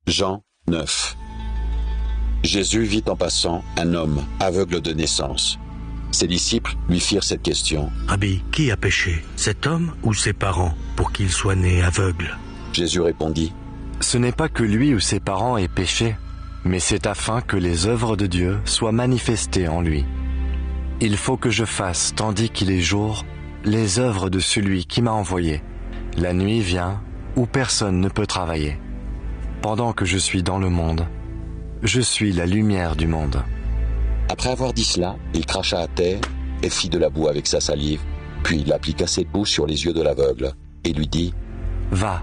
Jean 9. Jésus vit en passant un homme aveugle de naissance. Ses disciples lui firent cette question. Rabbi, qui a péché, cet homme ou ses parents, pour qu'il soit né aveugle? Jésus répondit. Ce n'est pas que lui ou ses parents aient péché, mais c'est afin que les œuvres de Dieu soient manifestées en lui. Il faut que je fasse, tandis qu'il est jour, les œuvres de celui qui m'a envoyé. La nuit vient où personne ne peut travailler. Pendant que je suis dans le monde, je suis la lumière du monde. Après avoir dit cela, il cracha à terre et fit de la boue avec sa salive, puis il appliqua ses pouces sur les yeux de l'aveugle et lui dit « Va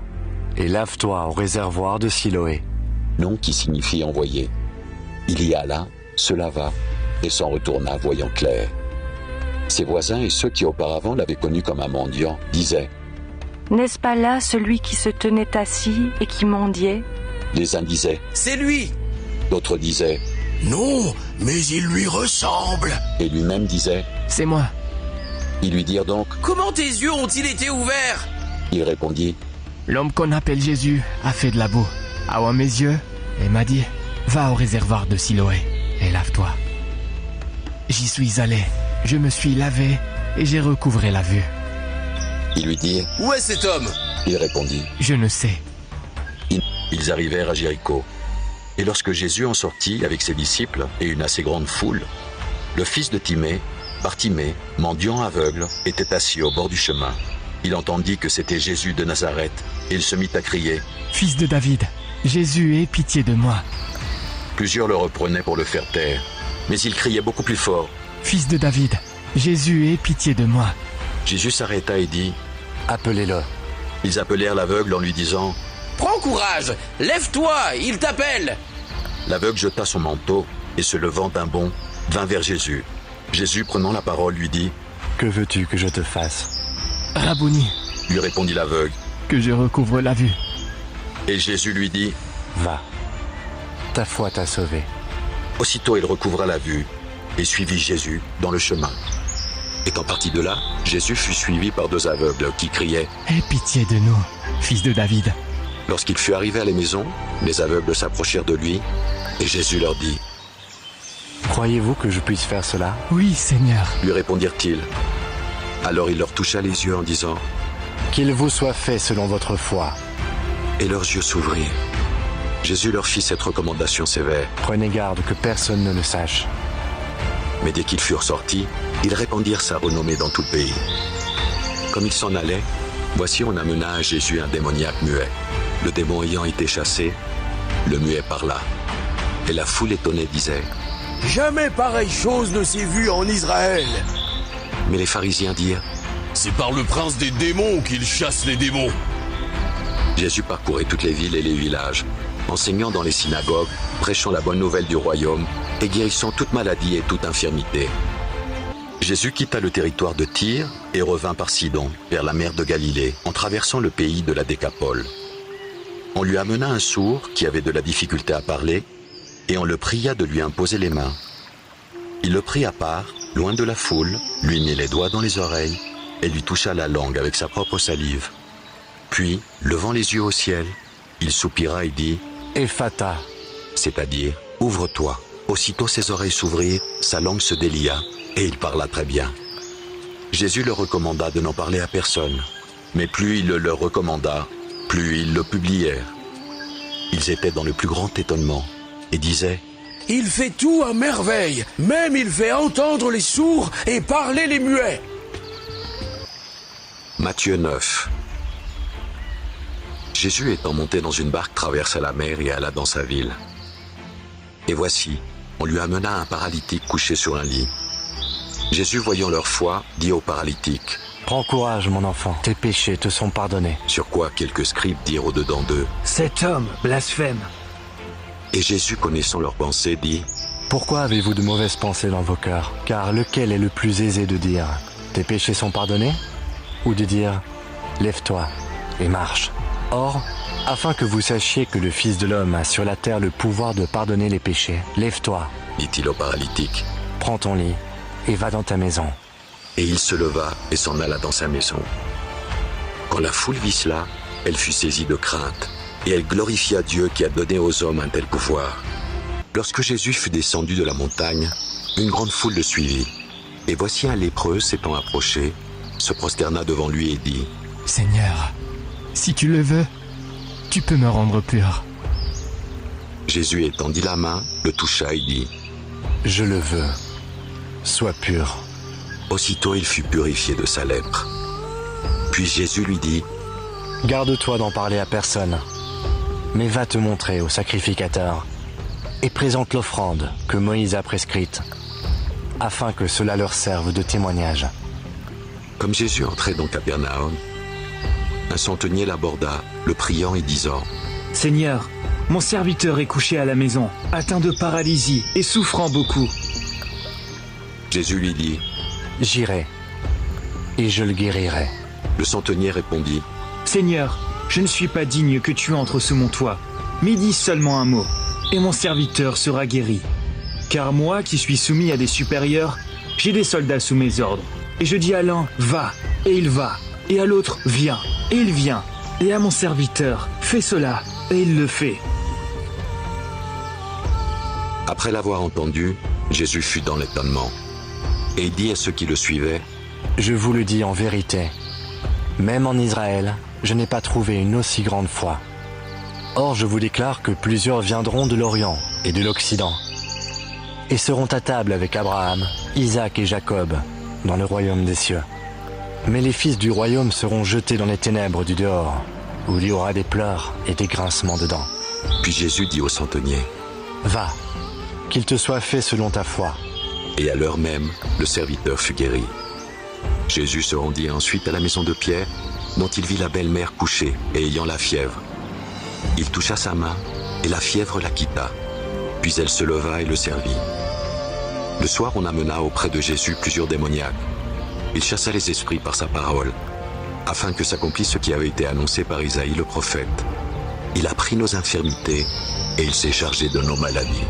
et lave-toi au réservoir de Siloé. » nom qui signifie envoyé. Il y alla, se lava et s'en retourna voyant clair. Ses voisins et ceux qui auparavant l'avaient connu comme un mendiant disaient « N'est-ce pas là celui qui se tenait assis et qui mendiait ?» Les uns disaient « C'est lui !» D'autres disaient « Non, mais il lui ressemble !» Et lui-même disait « C'est moi !» Ils lui dirent donc « Comment tes yeux ont-ils été ouverts ?» Il répondit « L'homme qu'on appelle Jésus a fait de la boue à mes yeux et m'a dit « Va au réservoir de Siloé et lave-toi. » J'y suis allé, je me suis lavé et j'ai recouvré la vue. Ils lui dirent « Où est cet homme ?» Il répondit « Je ne sais. » Ils arrivèrent à Jéricho. Et lorsque Jésus en sortit avec ses disciples et une assez grande foule, le fils de Timée, Bartimée, mendiant aveugle, était assis au bord du chemin. Il entendit que c'était Jésus de Nazareth et il se mit à crier « Fils de David, Jésus, aie pitié de moi. » Plusieurs le reprenaient pour le faire taire, mais il criait beaucoup plus fort. « Fils de David, Jésus, aie pitié de moi. » Jésus s'arrêta et dit « Appelez-le. » Ils appelèrent l'aveugle en lui disant « Prends courage, lève-toi, il t'appelle !» L'aveugle jeta son manteau et se levant d'un bond, vint vers Jésus. Jésus, prenant la parole, lui dit « Que veux-tu que je te fasse ?» « Rabouni, lui répondit l'aveugle, que je recouvre la vue. » Et Jésus lui dit « Va, ta foi t'a sauvé. » Aussitôt il recouvra la vue et suivit Jésus dans le chemin. Étant parti de là, Jésus fut suivi par deux aveugles qui criaient « Aie pitié de nous, fils de David. » Lorsqu'il fut arrivé à la maison, les aveugles s'approchèrent de lui et Jésus leur dit « Croyez-vous que je puisse faire cela ?» « Oui, Seigneur. » lui répondirent-ils. Alors il leur toucha les yeux en disant « Qu'il vous soit fait selon votre foi. » Et leurs yeux s'ouvrirent. Jésus leur fit cette recommandation sévère. « Prenez garde que personne ne le sache. » Mais dès qu'ils furent sortis, ils répandirent sa renommée dans tout le pays. Comme ils s'en allaient, voici on amena à Jésus un démoniaque muet. Le démon ayant été chassé, le muet parla. Et la foule étonnée disait « Jamais pareille chose ne s'est vue en Israël !» Mais les pharisiens dirent « C'est par le prince des démons qu'il chasse les démons !» Jésus parcourait toutes les villes et les villages, enseignant dans les synagogues, prêchant la bonne nouvelle du royaume et guérissant toute maladie et toute infirmité. Jésus quitta le territoire de Tyr et revint par Sidon, vers la mer de Galilée, en traversant le pays de la Décapole. On lui amena un sourd qui avait de la difficulté à parler, et on le pria de lui imposer les mains. Il le prit à part, loin de la foule, lui mit les doigts dans les oreilles et lui toucha la langue avec sa propre salive. Puis, levant les yeux au ciel, il soupira et dit « Ephata », c'est-à-dire « Ouvre-toi ». Aussitôt ses oreilles s'ouvrirent, sa langue se délia, et il parla très bien. Jésus leur recommanda de n'en parler à personne, mais plus il le leur recommanda, plus ils le publièrent. Ils étaient dans le plus grand étonnement, et disaient « Il fait tout à merveille, même il fait entendre les sourds et parler les muets !» Matthieu 9. Jésus étant monté dans une barque traversa la mer et alla dans sa ville. Et voici, on lui amena un paralytique couché sur un lit. Jésus, voyant leur foi, dit au paralytique « Prends courage, mon enfant, tes péchés te sont pardonnés. » Sur quoi quelques scribes dirent au-dedans d'eux « Cet homme blasphème. » Et Jésus, connaissant leurs pensées, dit « Pourquoi avez-vous de mauvaises pensées dans vos cœurs? Car lequel est le plus aisé de dire « Tes péchés sont pardonnés » ou de dire « Lève-toi et marche ». Or, afin que vous sachiez que le Fils de l'homme a sur la terre le pouvoir de pardonner les péchés, lève-toi, dit-il au paralytique. Prends ton lit et va dans ta maison. Et il se leva et s'en alla dans sa maison. Quand la foule vit cela, elle fut saisie de crainte et elle glorifia Dieu qui a donné aux hommes un tel pouvoir. Lorsque Jésus fut descendu de la montagne, une grande foule le suivit. Et voici un lépreux s'étant approché, se prosterna devant lui et dit : Seigneur, si tu le veux, tu peux me rendre pur. Jésus étendit la main, le toucha et dit : Je le veux. Sois pur. Aussitôt il fut purifié de sa lèpre. Puis Jésus lui dit : Garde-toi d'en parler à personne, mais va te montrer au sacrificateur et présente l'offrande que Moïse a prescrite, afin que cela leur serve de témoignage. Comme Jésus entrait dans Capernaum, un centenier l'aborda, le priant et disant : Seigneur, mon serviteur est couché à la maison, atteint de paralysie et souffrant beaucoup. Jésus lui dit : J'irai, et je le guérirai. Le centenier répondit : Seigneur, je ne suis pas digne que tu entres sous mon toit, mais dis seulement un mot, et mon serviteur sera guéri. Car moi, qui suis soumis à des supérieurs, j'ai des soldats sous mes ordres. Et je dis à l'un, va, et il va. Et à l'autre, viens, et il vient. Et à mon serviteur, fais cela, et il le fait. Après l'avoir entendu, Jésus fut dans l'étonnement. Et il dit à ceux qui le suivaient : Je vous le dis en vérité, même en Israël, je n'ai pas trouvé une aussi grande foi. Or, je vous déclare que plusieurs viendront de l'Orient et de l'Occident, et seront à table avec Abraham, Isaac et Jacob, dans le royaume des cieux. Mais les fils du royaume seront jetés dans les ténèbres du dehors, où il y aura des pleurs et des grincements de dents. Puis Jésus dit au centenier : Va, qu'il te soit fait selon ta foi. Et à l'heure même, le serviteur fut guéri. Jésus se rendit ensuite à la maison de Pierre, dont il vit la belle-mère couchée et ayant la fièvre. Il toucha sa main, et la fièvre la quitta. Puis elle se leva et le servit. Le soir, on amena auprès de Jésus plusieurs démoniaques. Il chassa les esprits par sa parole, afin que s'accomplisse ce qui avait été annoncé par Isaïe le prophète. Il a pris nos infirmités, et il s'est chargé de nos maladies.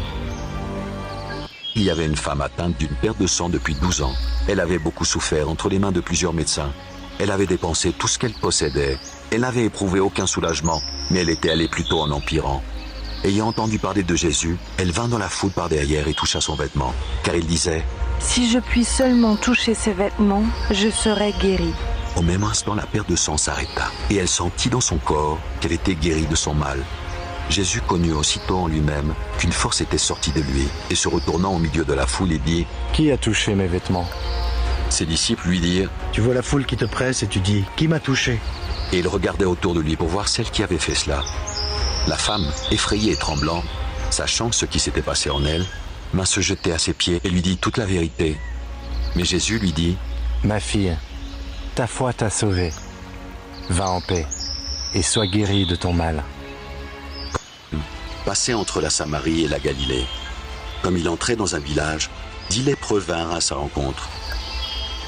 Il y avait une femme atteinte d'une perte de sang depuis 12 ans. Elle avait beaucoup souffert entre les mains de plusieurs médecins. Elle avait dépensé tout ce qu'elle possédait. Elle n'avait éprouvé aucun soulagement, mais elle était allée plutôt en empirant. Ayant entendu parler de Jésus, elle vint dans la foule par derrière et toucha son vêtement, car il disait : Si je puis seulement toucher ses vêtements, je serai guérie. Au même instant, la perte de sang s'arrêta, et elle sentit dans son corps qu'elle était guérie de son mal. Jésus connut aussitôt en lui-même qu'une force était sortie de lui, et se retournant au milieu de la foule, il dit : Qui a touché mes vêtements ? Ses disciples lui dirent : Tu vois la foule qui te presse et tu dis « Qui m'a touché ?» Et il regardait autour de lui pour voir celle qui avait fait cela. La femme, effrayée et tremblant, sachant ce qui s'était passé en elle, vint se jeter à ses pieds et lui dit toute la vérité. Mais Jésus lui dit : Ma fille, ta foi t'a sauvée. Va en paix et sois guérie de ton mal. Passait entre la Samarie et la Galilée. Comme il entrait dans un village, 10 lépreux vinrent à sa rencontre.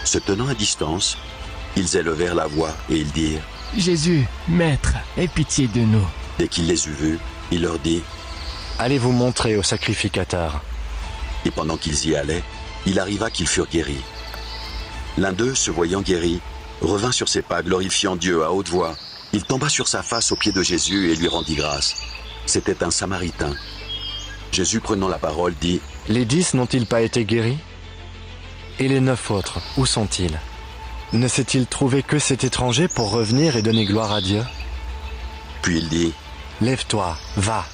Se tenant à distance, ils élevèrent la voix et ils dirent : Jésus, Maître, aie pitié de nous. Dès qu'il les eut vus, il leur dit : Allez vous montrer au sacrificateur. Et pendant qu'ils y allaient, il arriva qu'ils furent guéris. L'un d'eux, se voyant guéri, revint sur ses pas, glorifiant Dieu à haute voix. Il tomba sur sa face aux pieds de Jésus et lui rendit grâce. C'était un Samaritain. Jésus, prenant la parole, dit : Les 10 n'ont-ils pas été guéris ? Et les 9 autres, où sont-ils ? Ne s'est-il trouvé que cet étranger pour revenir et donner gloire à Dieu ? Puis il dit : Lève-toi, va,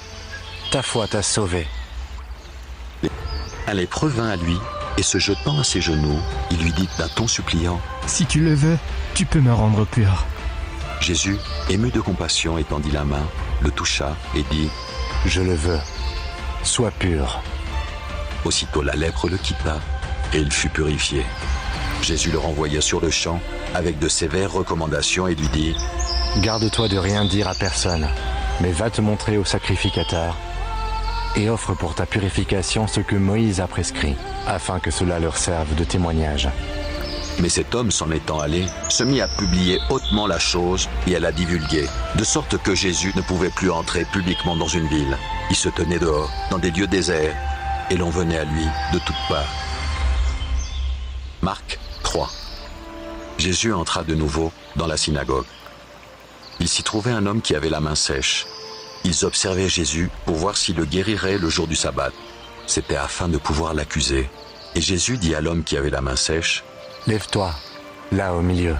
ta foi t'a sauvé. Un lépreux vint à lui, et se jetant à ses genoux, il lui dit d'un ton suppliant : Si tu le veux, tu peux me rendre pur. Jésus, ému de compassion, étendit la main, le toucha et dit : Je le veux, sois pur. Aussitôt la lèpre le quitta, et il fut purifié. Jésus le renvoya sur le champ, avec de sévères recommandations, et lui dit : Garde-toi de rien dire à personne, mais va te montrer au sacrificateur, et offre pour ta purification ce que Moïse a prescrit, afin que cela leur serve de témoignage. Mais cet homme, s'en étant allé, se mit à publier hautement la chose et à la divulguer, de sorte que Jésus ne pouvait plus entrer publiquement dans une ville. Il se tenait dehors, dans des lieux déserts, et l'on venait à lui de toutes parts. Marc 3. Jésus entra de nouveau dans la synagogue. Il s'y trouvait un homme qui avait la main sèche. Ils observaient Jésus pour voir s'il le guérirait le jour du sabbat. C'était afin de pouvoir l'accuser. Et Jésus dit à l'homme qui avait la main sèche, « Lève-toi, là au milieu. »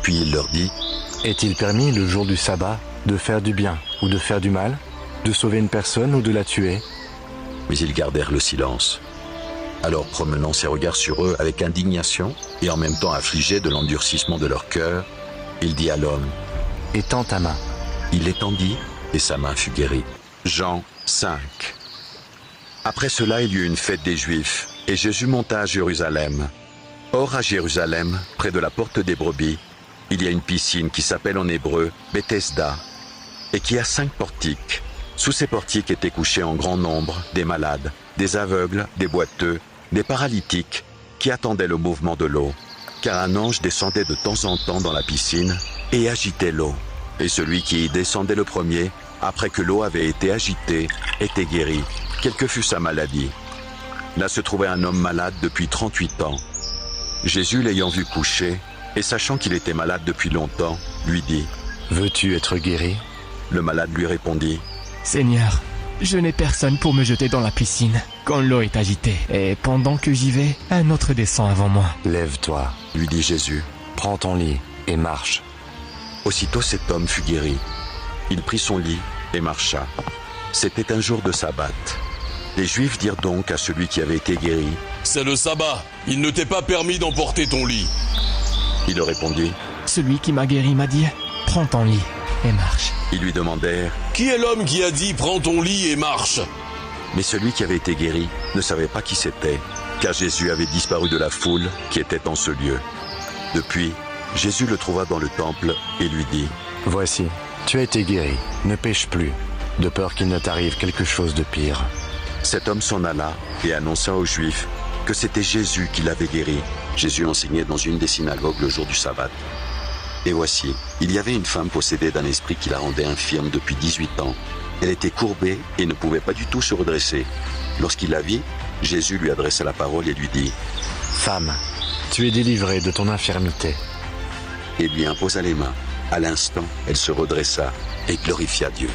Puis il leur dit, « Est-il permis le jour du sabbat de faire du bien ou de faire du mal, de sauver une personne ou de la tuer ?» Mais ils gardèrent le silence. Alors promenant ses regards sur eux avec indignation et en même temps affligé de l'endurcissement de leur cœur, il dit à l'homme, « Étends ta main. » Il l'étendit et sa main fut guérie. Jean 5. Après cela, il y eut une fête des Juifs et Jésus monta à Jérusalem. Or à Jérusalem, près de la porte des brebis, il y a une piscine qui s'appelle en hébreu Bethesda et qui a 5 portiques. Sous ces portiques étaient couchés en grand nombre des malades, des aveugles, des boiteux, des paralytiques qui attendaient le mouvement de l'eau. Car un ange descendait de temps en temps dans la piscine et agitait l'eau. Et celui qui y descendait le premier, après que l'eau avait été agitée, était guéri, quelle que fût sa maladie. Là se trouvait un homme malade depuis 38 ans. Jésus, l'ayant vu coucher, et sachant qu'il était malade depuis longtemps, lui dit, « Veux-tu être guéri ?» Le malade lui répondit, « Seigneur, je n'ai personne pour me jeter dans la piscine quand l'eau est agitée. Et pendant que j'y vais, un autre descend avant moi. » « Lève-toi, lui dit Jésus. Prends ton lit et marche. » Aussitôt cet homme fut guéri. Il prit son lit et marcha. C'était un jour de sabbat. Les Juifs dirent donc à celui qui avait été guéri, « C'est le sabbat, il ne t'est pas permis d'emporter ton lit. » Il leur répondit, « Celui qui m'a guéri m'a dit, prends ton lit et marche. » Ils lui demandèrent, « Qui est l'homme qui a dit, prends ton lit et marche ?» Mais celui qui avait été guéri ne savait pas qui c'était, car Jésus avait disparu de la foule qui était en ce lieu. Depuis, Jésus le trouva dans le temple et lui dit, « Voici, tu as été guéri, ne pêche plus, de peur qu'il ne t'arrive quelque chose de pire. » Cet homme s'en alla et annonça aux Juifs que c'était Jésus qui l'avait guéri. Jésus enseignait dans une des synagogues le jour du sabbat. Et voici, il y avait une femme possédée d'un esprit qui la rendait infirme depuis 18 ans. Elle était courbée et ne pouvait pas du tout se redresser. Lorsqu'il la vit, Jésus lui adressa la parole et lui dit, « Femme, tu es délivrée de ton infirmité. » Et lui imposa les mains. À l'instant, elle se redressa et glorifia Dieu.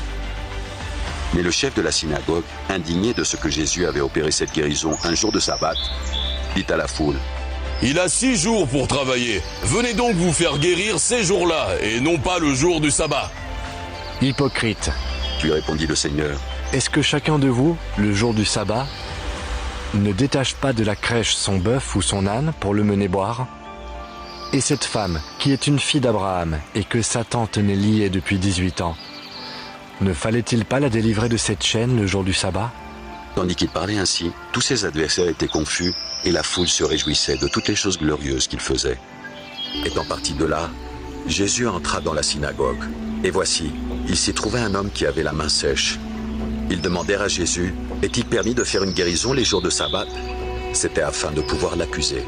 Mais le chef de la synagogue, indigné de ce que Jésus avait opéré cette guérison un jour de sabbat, dit à la foule, « Il a 6 jours pour travailler. Venez donc vous faire guérir ces jours-là, et non pas le jour du sabbat. » « Hypocrite, lui répondit le Seigneur, est-ce que chacun de vous, le jour du sabbat, ne détache pas de la crèche son bœuf ou son âne pour le mener boire ? Et cette femme, qui est une fille d'Abraham et que Satan tenait liée depuis 18 ans, ne fallait-il pas la délivrer de cette chaîne le jour du sabbat ? » Tandis qu'il parlait ainsi, tous ses adversaires étaient confus et la foule se réjouissait de toutes les choses glorieuses qu'il faisait. Étant parti de là, Jésus entra dans la synagogue. Et voici, il s'y trouvait un homme qui avait la main sèche. Ils demandèrent à Jésus, « Est-il permis de faire une guérison les jours de sabbat ?» C'était afin de pouvoir l'accuser.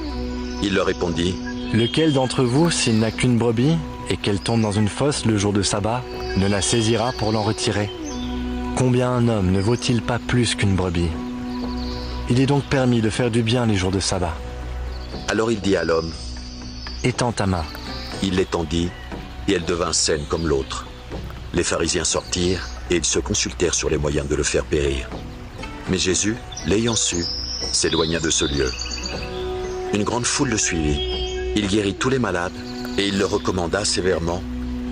Il leur répondit, « Lequel d'entre vous, s'il n'a qu'une brebis et qu'elle tombe dans une fosse le jour de sabbat, ne la saisira pour l'en retirer ? Combien un homme ne vaut-il pas plus qu'une brebis ? Il est donc permis de faire du bien les jours de sabbat. » Alors il dit à l'homme, « Étends ta main. » Il l'étendit, et elle devint saine comme l'autre. Les pharisiens sortirent, et ils se consultèrent sur les moyens de le faire périr. Mais Jésus, l'ayant su, s'éloigna de ce lieu. Une grande foule le suivit. Il guérit tous les malades, et il leur recommanda sévèrement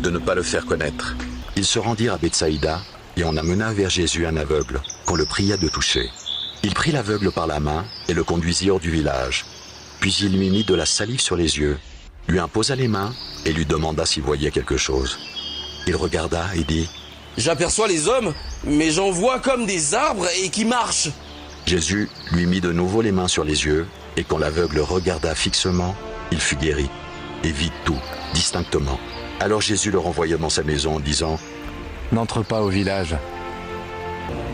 de ne pas le faire connaître. Ils se rendirent à Bethsaïda, et on amena vers Jésus un aveugle, qu'on le pria de toucher. Il prit l'aveugle par la main, et le conduisit hors du village. Puis il lui mit de la salive sur les yeux, lui imposa les mains, et lui demanda s'il voyait quelque chose. Il regarda et dit, « J'aperçois les hommes, mais j'en vois comme des arbres et qui marchent. » Jésus lui mit de nouveau les mains sur les yeux, et quand l'aveugle regarda fixement, il fut guéri, et vit tout, distinctement. Alors Jésus le renvoya dans sa maison en disant, « N'entre pas au village. »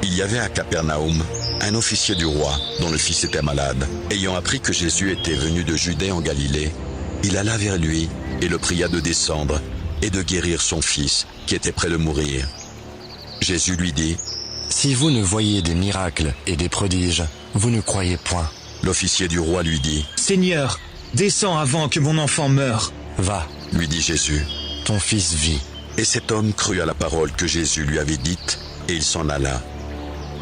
Il y avait à Capernaum un officier du roi dont le fils était malade. Ayant appris que Jésus était venu de Judée en Galilée, il alla vers lui et le pria de descendre et de guérir son fils qui était près de mourir. Jésus lui dit, « Si vous ne voyez des miracles et des prodiges, vous ne croyez point. » L'officier du roi lui dit, « Seigneur, descends avant que mon enfant meure. » « Va, lui dit Jésus, ton fils vit. » Et cet homme crut à la parole que Jésus lui avait dite, et il s'en alla.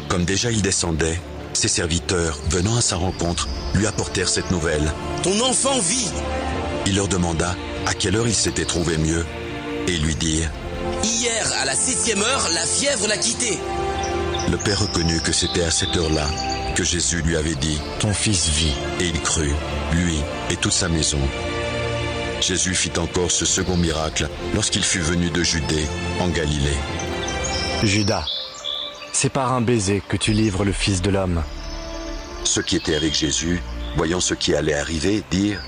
Comme déjà il descendait, ses serviteurs, venant à sa rencontre, lui apportèrent cette nouvelle. Ton enfant vit. Il leur demanda à quelle heure il s'était trouvé mieux, et ils lui dirent: Hier, à la 6e heure, la fièvre l'a quitté. Le père reconnut que c'était à cette heure-là que Jésus lui avait dit: Ton fils vit. Et il crut, lui et toute sa maison. Jésus fit encore ce second miracle lorsqu'il fut venu de Judée, en Galilée. Judas, c'est par un baiser que tu livres le Fils de l'homme. Ceux qui étaient avec Jésus, voyant ce qui allait arriver, dirent: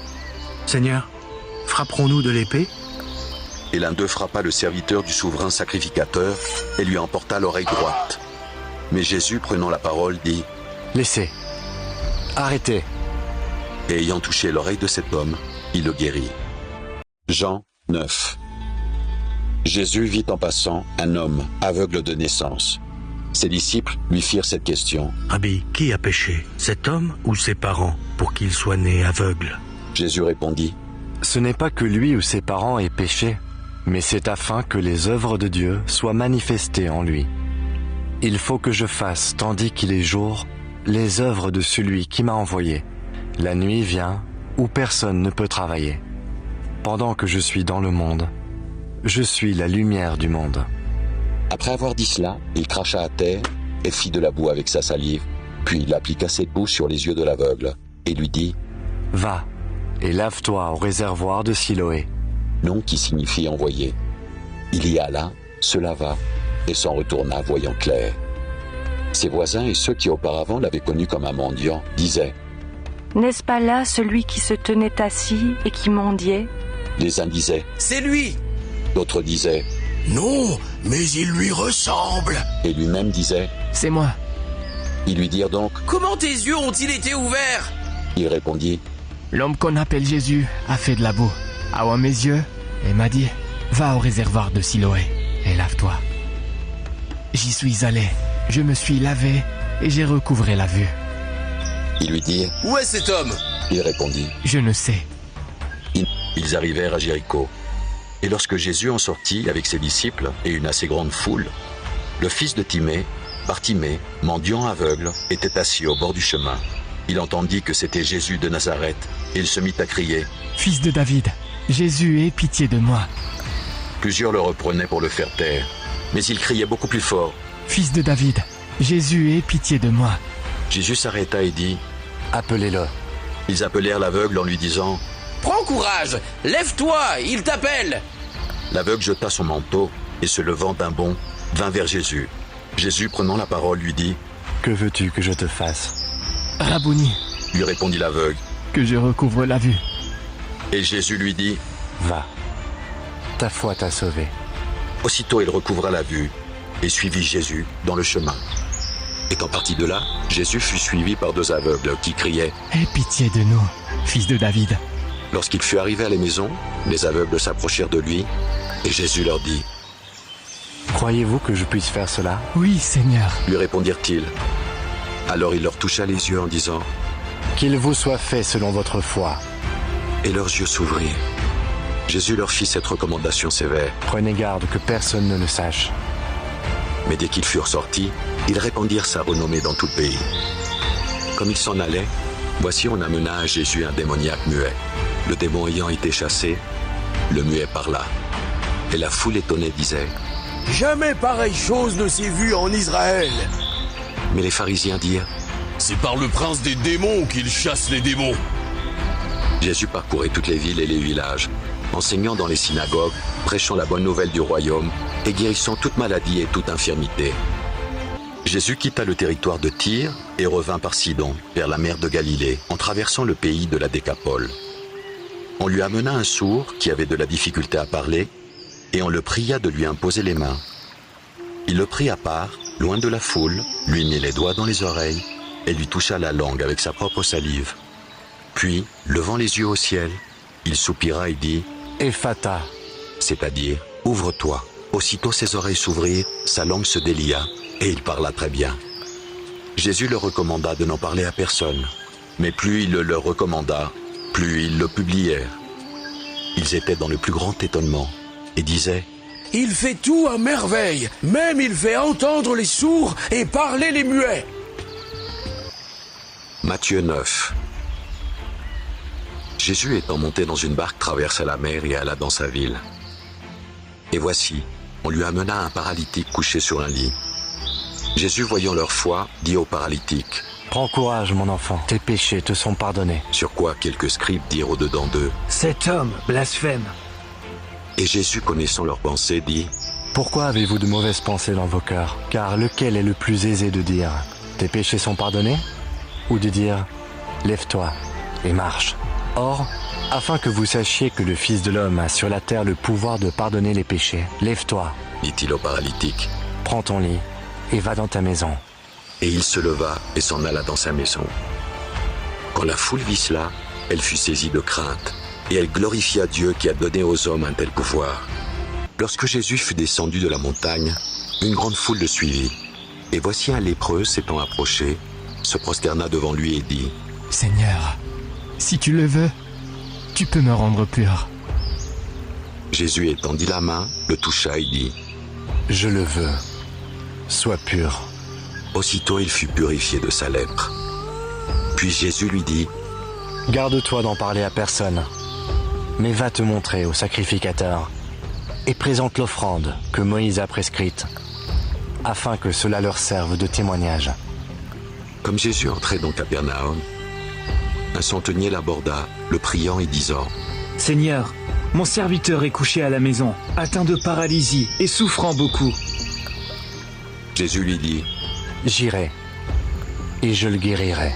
Seigneur, frapperons-nous de l'épée? Et l'un d'eux frappa le serviteur du souverain sacrificateur et lui emporta l'oreille droite. Mais Jésus, prenant la parole, dit: Laissez. Arrêtez. Et ayant touché l'oreille de cet homme, il le guérit. Jean 9. Jésus vit en passant un homme aveugle de naissance. Ses disciples lui firent cette question. Rabbi, qui a péché, cet homme ou ses parents, pour qu'il soit né aveugle? Jésus répondit: Ce n'est pas que lui ou ses parents aient péché, mais c'est afin que les œuvres de Dieu soient manifestées en lui. Il faut que je fasse, tandis qu'il est jour, les œuvres de celui qui m'a envoyé. La nuit vient où personne ne peut travailler. Pendant que je suis dans le monde, je suis la lumière du monde. Après avoir dit cela, il cracha à terre et fit de la boue avec sa salive, puis il appliqua cette boue sur les yeux de l'aveugle et lui dit: Va et lave-toi au réservoir de Siloé. Nom qui signifie envoyé. Il y alla, se lava et s'en retourna voyant clair. Ses voisins et ceux qui auparavant l'avaient connu comme un mendiant disaient: N'est-ce pas là celui qui se tenait assis et qui mendiait? Les uns disaient: C'est lui. D'autres disaient: Non, mais il lui ressemble. Et lui-même disait: C'est moi. Ils lui dirent donc. Comment tes yeux ont-ils été ouverts? Il répondit: L'homme qu'on appelle Jésus a fait de la boue à mes yeux et m'a dit: Va au réservoir de Siloé et lave-toi. J'y suis allé, je me suis lavé et j'ai recouvré la vue. Ils lui dirent: Où est cet homme? Il répondit: Je ne sais. Ils arrivèrent à Jéricho. Et lorsque Jésus en sortit avec ses disciples et une assez grande foule, le fils de Timée, Bartimée, mendiant aveugle, était assis au bord du chemin. Il entendit que c'était Jésus de Nazareth, et il se mit à crier: Fils de David, Jésus, aie pitié de moi. Plusieurs le reprenaient pour le faire taire, mais il criait beaucoup plus fort: Fils de David, Jésus, aie pitié de moi. Jésus s'arrêta et dit: Appelez-le. Ils appelèrent l'aveugle en lui disant: Prends courage, lève-toi, il t'appelle. L'aveugle jeta son manteau et se levant d'un bond, vint vers Jésus. Jésus, prenant la parole, lui dit: Que veux-tu que je te fasse? Rabouni, lui répondit l'aveugle. que je recouvre la vue. Et Jésus lui dit: Va. Ta foi t'a sauvé. Aussitôt il recouvra la vue et suivit Jésus dans le chemin. Étant parti de là, Jésus fut suivi par 2 aveugles qui criaient: Aie pitié de nous, fils de David. Lorsqu'il fut arrivé à la maison, les aveugles s'approchèrent de lui, et Jésus leur dit: Croyez-vous que je puisse faire cela? Oui, Seigneur. lui répondirent-ils. Alors il leur toucha les yeux en disant: Qu'il vous soit fait selon votre foi. Et leurs yeux s'ouvrirent. Jésus leur fit cette recommandation sévère. Prenez garde que personne ne le sache. Mais dès qu'ils furent sortis, ils répandirent sa renommée dans tout le pays. Comme ils s'en allaient, voici on amena à Jésus un démoniaque muet. Le démon ayant été chassé, le muet parla. Et la foule étonnée disait: Jamais pareille chose ne s'est vue en Israël. Mais les pharisiens dirent: C'est par le prince des démons qu'il chasse les démons. Jésus parcourait toutes les villes et les villages, enseignant dans les synagogues, prêchant la bonne nouvelle du royaume et guérissant toute maladie et toute infirmité. Jésus quitta le territoire de Tyr et revint par Sidon, vers la mer de Galilée, en traversant le pays de la Décapole. On lui amena un sourd qui avait de la difficulté à parler, et on le pria de lui imposer les mains. Il le prit à part, loin de la foule, lui mit les doigts dans les oreilles et lui toucha la langue avec sa propre salive. Puis, levant les yeux au ciel, il soupira et dit: Ephata, c'est-à-dire, ouvre-toi. Aussitôt ses oreilles s'ouvrirent, sa langue se délia, et il parla très bien. Jésus leur recommanda de n'en parler à personne, mais plus il le leur recommanda, plus ils le publièrent. Ils étaient dans le plus grand étonnement, et disaient: Il fait tout à merveille. Même il fait entendre les sourds et parler les muets. Matthieu 9. Jésus étant monté dans une barque traversa la mer et alla dans sa ville. Et voici, on lui amena un paralytique couché sur un lit. Jésus, voyant leur foi, dit au paralytique, « Prends courage, mon enfant, tes péchés te sont pardonnés. » Sur quoi quelques scribes dirent au-dedans d'eux, « Cet homme blasphème. » Et Jésus, connaissant leurs pensées, dit, « Pourquoi avez-vous de mauvaises pensées dans vos cœurs? Car lequel est le plus aisé de dire, tes péchés sont pardonnés? Ou de dire, lève-toi et marche? Or, afin que vous sachiez que le Fils de l'homme a sur la terre le pouvoir de pardonner les péchés, lève-toi, dit-il au paralytique, prends ton lit et va dans ta maison. » Et il se leva et s'en alla dans sa maison. Quand la foule vit cela, elle fut saisie de crainte, et elle glorifia Dieu qui a donné aux hommes un tel pouvoir. Lorsque Jésus fut descendu de la montagne, une grande foule le suivit. Et voici un lépreux s'étant approché, se prosterna devant lui et dit, « Seigneur, si tu le veux, tu peux me rendre pur. » Jésus étendit la main, le toucha et dit, « Je le veux, sois pur. » Aussitôt il fut purifié de sa lèpre. Puis Jésus lui dit, « Garde-toi d'en parler à personne, mais va te montrer au sacrificateur et présente l'offrande que Moïse a prescrite, afin que cela leur serve de témoignage. » Comme Jésus entrait dans Capernaum, un centenier l'aborda, le priant et disant, « Seigneur, mon serviteur est couché à la maison, atteint de paralysie et souffrant beaucoup. » Jésus lui dit, « J'irai, et je le guérirai. »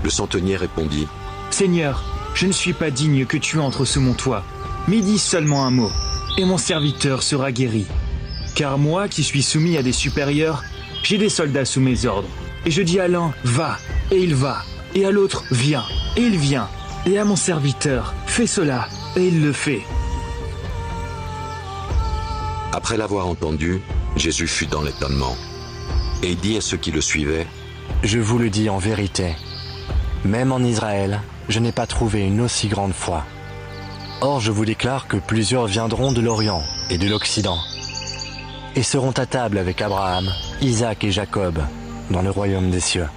Le centenier répondit, « Seigneur, je ne suis pas digne que tu entres sous mon toit, mais dis seulement un mot, et mon serviteur sera guéri. Car moi, qui suis soumis à des supérieurs, j'ai des soldats sous mes ordres. Et je dis à l'un, va, et il va, et à l'autre, viens, et il vient, et à mon serviteur, fais cela, et il le fait. » Après l'avoir entendu, Jésus fut dans l'étonnement. Et il dit à ceux qui le suivaient, « Je vous le dis en vérité, même en Israël, je n'ai pas trouvé une aussi grande foi. Or, je vous déclare que plusieurs viendront de l'Orient et de l'Occident, et seront à table avec Abraham, Isaac et Jacob, dans le royaume des cieux.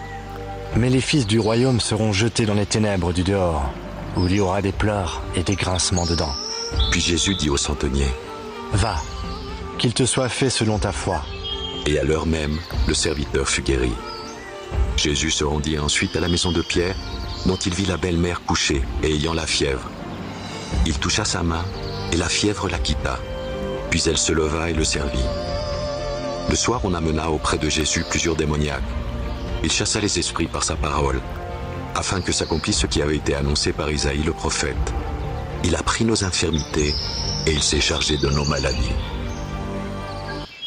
Mais les fils du royaume seront jetés dans les ténèbres du dehors, où il y aura des pleurs et des grincements de dents. » Puis Jésus dit au centenier, « Va, qu'il te soit fait selon ta foi. » Et à l'heure même, le serviteur fut guéri. Jésus se rendit ensuite à la maison de Pierre, dont il vit la belle-mère couchée et ayant la fièvre. Il toucha sa main, et la fièvre la quitta. Puis elle se leva et le servit. Le soir, on amena auprès de Jésus plusieurs démoniaques. Il chassa les esprits par sa parole, afin que s'accomplisse ce qui avait été annoncé par Isaïe le prophète. Il a pris nos infirmités, et il s'est chargé de nos maladies.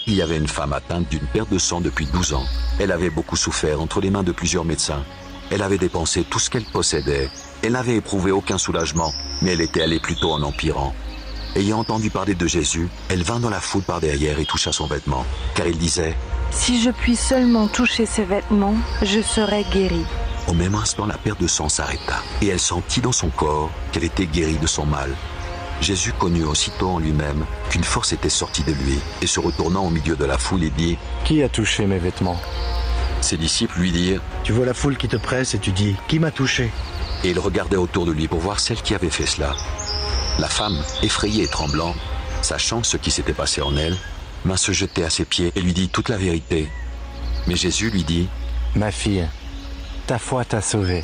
Il y avait une femme atteinte d'une perte de sang depuis 12 ans. Elle avait beaucoup souffert entre les mains de plusieurs médecins. Elle avait dépensé tout ce qu'elle possédait. Elle n'avait éprouvé aucun soulagement, mais elle était allée plutôt en empirant. Ayant entendu parler de Jésus, elle vint dans la foule par derrière et toucha son vêtement, car il disait, « Si je puis seulement toucher ses vêtements, je serai guérie. » Au même instant, la perte de sang s'arrêta, et elle sentit dans son corps qu'elle était guérie de son mal. Jésus connut aussitôt en lui-même qu'une force était sortie de lui, et se retournant au milieu de la foule, il dit, « Qui a touché mes vêtements ?» Ses disciples lui dirent, « Tu vois la foule qui te presse et tu dis, qui m'a touché ?» Et il regardait autour de lui pour voir celle qui avait fait cela. La femme, effrayée et tremblante, sachant ce qui s'était passé en elle, vint se jeter à ses pieds et lui dit toute la vérité. Mais Jésus lui dit, « Ma fille, ta foi t'a sauvée.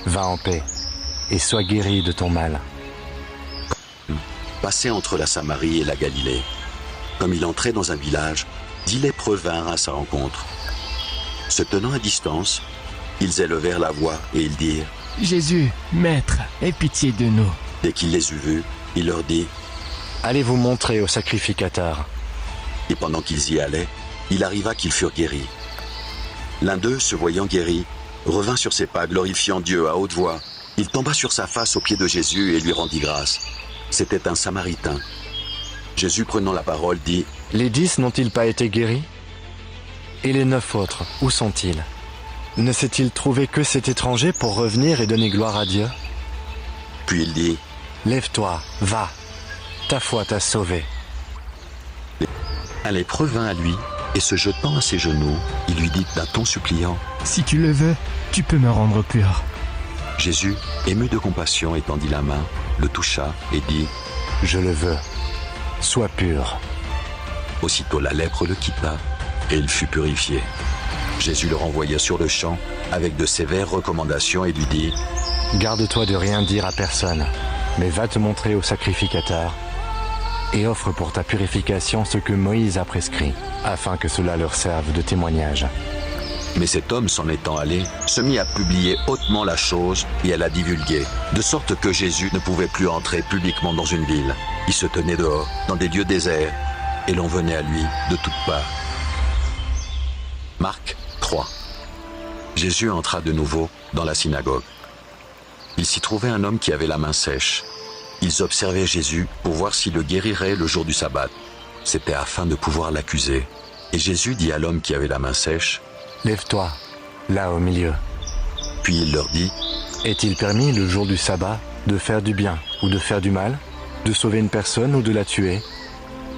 Va en paix et sois guérie de ton mal. » Passait entre la Samarie et la Galilée. Comme il entrait dans un village, 10 lépreux vinrent à sa rencontre. Se tenant à distance, ils élevèrent la voix et ils dirent, « Jésus, Maître, aie pitié de nous. » Dès qu'il les eut vus, il leur dit, « Allez vous montrer au sacrificateur. » Et pendant qu'ils y allaient, il arriva qu'ils furent guéris. L'un d'eux, se voyant guéri, revint sur ses pas, glorifiant Dieu à haute voix. Il tomba sur sa face aux pieds de Jésus et lui rendit grâce. C'était un Samaritain. Jésus, prenant la parole, dit, « Les 10 n'ont-ils pas été guéris? Et les 9 autres, où sont-ils? Ne s'est-il trouvé que cet étranger pour revenir et donner gloire à Dieu? » Puis il dit, « Lève-toi, va, ta foi t'a sauvé. » Un lépreux vint à lui, et se jetant à ses genoux, il lui dit d'un ton suppliant, « Si tu le veux, tu peux me rendre pur. » Jésus, ému de compassion, étendit la main, le toucha et dit, « Je le veux, sois pur. » Aussitôt la lèpre le quitta, et il fut purifié. Jésus le renvoya sur le champ, avec de sévères recommandations, et lui dit, « Garde-toi de rien dire à personne, mais va te montrer au sacrificateur, et offre pour ta purification ce que Moïse a prescrit, afin que cela leur serve de témoignage. » Mais cet homme, s'en étant allé, se mit à publier hautement la chose et à la divulguer, de sorte que Jésus ne pouvait plus entrer publiquement dans une ville. Il se tenait dehors, dans des lieux déserts, et l'on venait à lui de toutes parts. Marc 3. Jésus entra de nouveau dans la synagogue. Il s'y trouvait un homme qui avait la main sèche. Ils observaient Jésus pour voir s'il le guérirait le jour du sabbat. C'était afin de pouvoir l'accuser. Et Jésus dit à l'homme qui avait la main sèche, « Lève-toi, là au milieu. » Puis il leur dit, « Est-il permis le jour du sabbat de faire du bien ou de faire du mal, de sauver une personne ou de la tuer ?»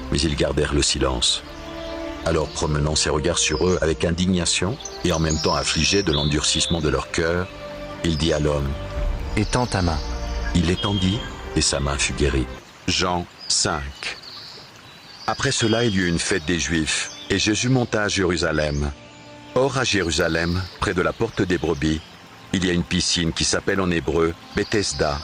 Mais ils gardèrent le silence. Alors, promenant ses regards sur eux avec indignation et en même temps affligé de l'endurcissement de leur cœur, il dit à l'homme, « Étends ta main. » Il l'étendit et sa main fut guérie. Jean 5. Après cela, il y eut une fête des Juifs et Jésus monta à Jérusalem. Or, à Jérusalem, près de la porte des brebis, il y a une piscine qui s'appelle en hébreu Bethesda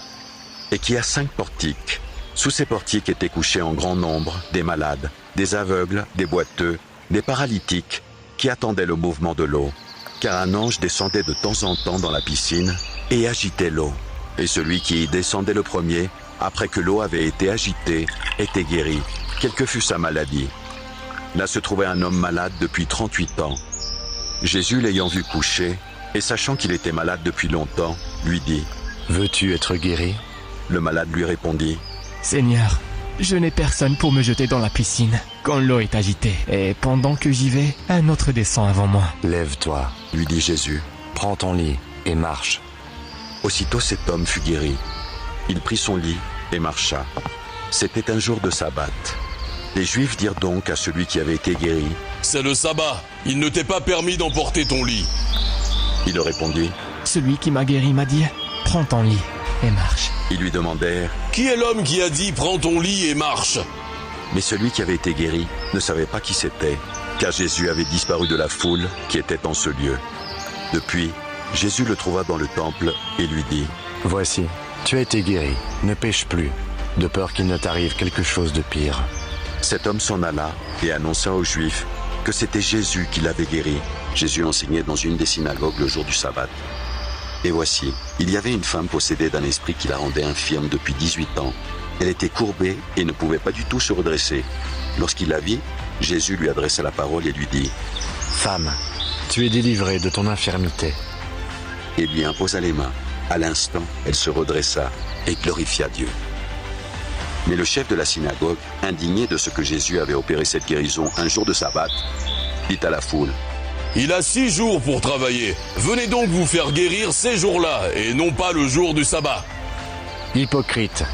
et qui a 5 portiques. Sous ces portiques étaient couchés en grand nombre des malades, des aveugles, des boiteux, des paralytiques qui attendaient le mouvement de l'eau. Car un ange descendait de temps en temps dans la piscine et agitait l'eau. Et celui qui y descendait le premier, après que l'eau avait été agitée, était guéri, quelle que fût sa maladie. Là se trouvait un homme malade depuis 38 ans. Jésus, l'ayant vu couché, et sachant qu'il était malade depuis longtemps, lui dit, « Veux-tu être guéri ?» Le malade lui répondit, « Seigneur, je n'ai personne pour me jeter dans la piscine quand l'eau est agitée. Et pendant que j'y vais, un autre descend avant moi. »« Lève-toi, lui dit Jésus, prends ton lit et marche. » Aussitôt cet homme fut guéri. Il prit son lit et marcha. C'était un jour de sabbat. Les Juifs dirent donc à celui qui avait été guéri, « C'est le sabbat, il ne t'est pas permis d'emporter ton lit. » Il leur répondit, « Celui qui m'a guéri m'a dit, prends ton lit et marche. » Ils lui demandèrent, « Qui est l'homme qui a dit, prends ton lit et marche ?» Mais celui qui avait été guéri ne savait pas qui c'était, car Jésus avait disparu de la foule qui était en ce lieu. Depuis, Jésus le trouva dans le temple et lui dit, « Voici, tu as été guéri, ne pêche plus, de peur qu'il ne t'arrive quelque chose de pire. » Cet homme s'en alla et annonça aux Juifs que c'était Jésus qui l'avait guéri. Jésus enseignait dans une des synagogues le jour du sabbat. Et voici, il y avait une femme possédée d'un esprit qui la rendait infirme depuis 18 ans. Elle était courbée et ne pouvait pas du tout se redresser. Lorsqu'il la vit, Jésus lui adressa la parole et lui dit, « Femme, tu es délivrée de ton infirmité. » Et lui imposa les mains. À l'instant, elle se redressa et glorifia Dieu. Mais le chef de la synagogue, indigné de ce que Jésus avait opéré cette guérison un jour de sabbat, dit à la foule, « Il a 6 jours pour travailler. Venez donc vous faire guérir ces jours-là, et non pas le jour du sabbat. » « Hypocrite,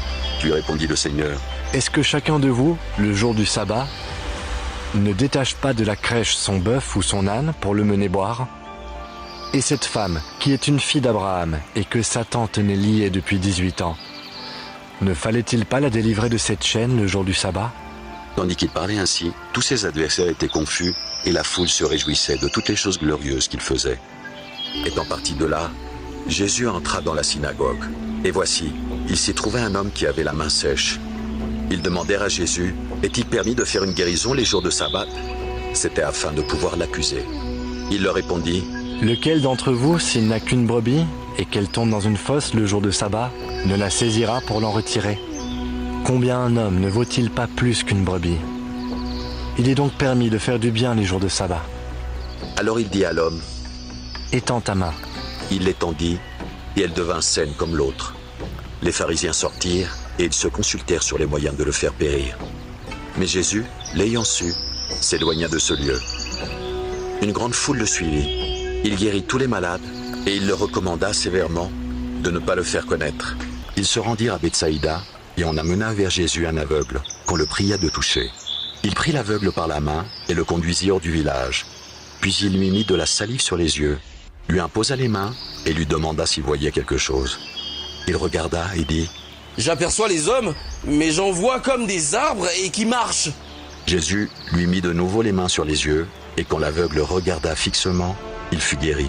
lui répondit le Seigneur, est-ce que chacun de vous, le jour du sabbat, ne détache pas de la crèche son bœuf ou son âne pour le mener boire ? Et cette femme, qui est une fille d'Abraham et que Satan tenait liée depuis 18 ans, ne fallait-il pas la délivrer de cette chaîne le jour du sabbat ? » Tandis qu'il parlait ainsi, tous ses adversaires étaient confus et la foule se réjouissait de toutes les choses glorieuses qu'il faisait. Étant parti de là, Jésus entra dans la synagogue. Et voici, il s'y trouvait un homme qui avait la main sèche. Ils demandèrent à Jésus, « Est-il permis de faire une guérison les jours de sabbat ?» C'était afin de pouvoir l'accuser. Il leur répondit, « Lequel d'entre vous, s'il n'a qu'une brebis et qu'elle tombe dans une fosse le jour de sabbat, ne la saisira pour l'en retirer ? Combien un homme ne vaut-il pas plus qu'une brebis ? Il est donc permis de faire du bien les jours de sabbat. » Alors il dit à l'homme, « Étends ta main. » Il l'étendit, et elle devint saine comme l'autre. Les pharisiens sortirent, et ils se consultèrent sur les moyens de le faire périr. Mais Jésus, l'ayant su, s'éloigna de ce lieu. Une grande foule le suivit. Il guérit tous les malades, et il leur recommanda sévèrement de ne pas le faire connaître. Ils se rendirent à Bethsaïda, et on amena vers Jésus un aveugle, qu'on le pria de toucher. Il prit l'aveugle par la main et le conduisit hors du village. Puis il lui mit de la salive sur les yeux, lui imposa les mains et lui demanda s'il voyait quelque chose. Il regarda et dit « J'aperçois les hommes, mais j'en vois comme des arbres et qui marchent. » Jésus lui mit de nouveau les mains sur les yeux, et quand l'aveugle regarda fixement, il fut guéri,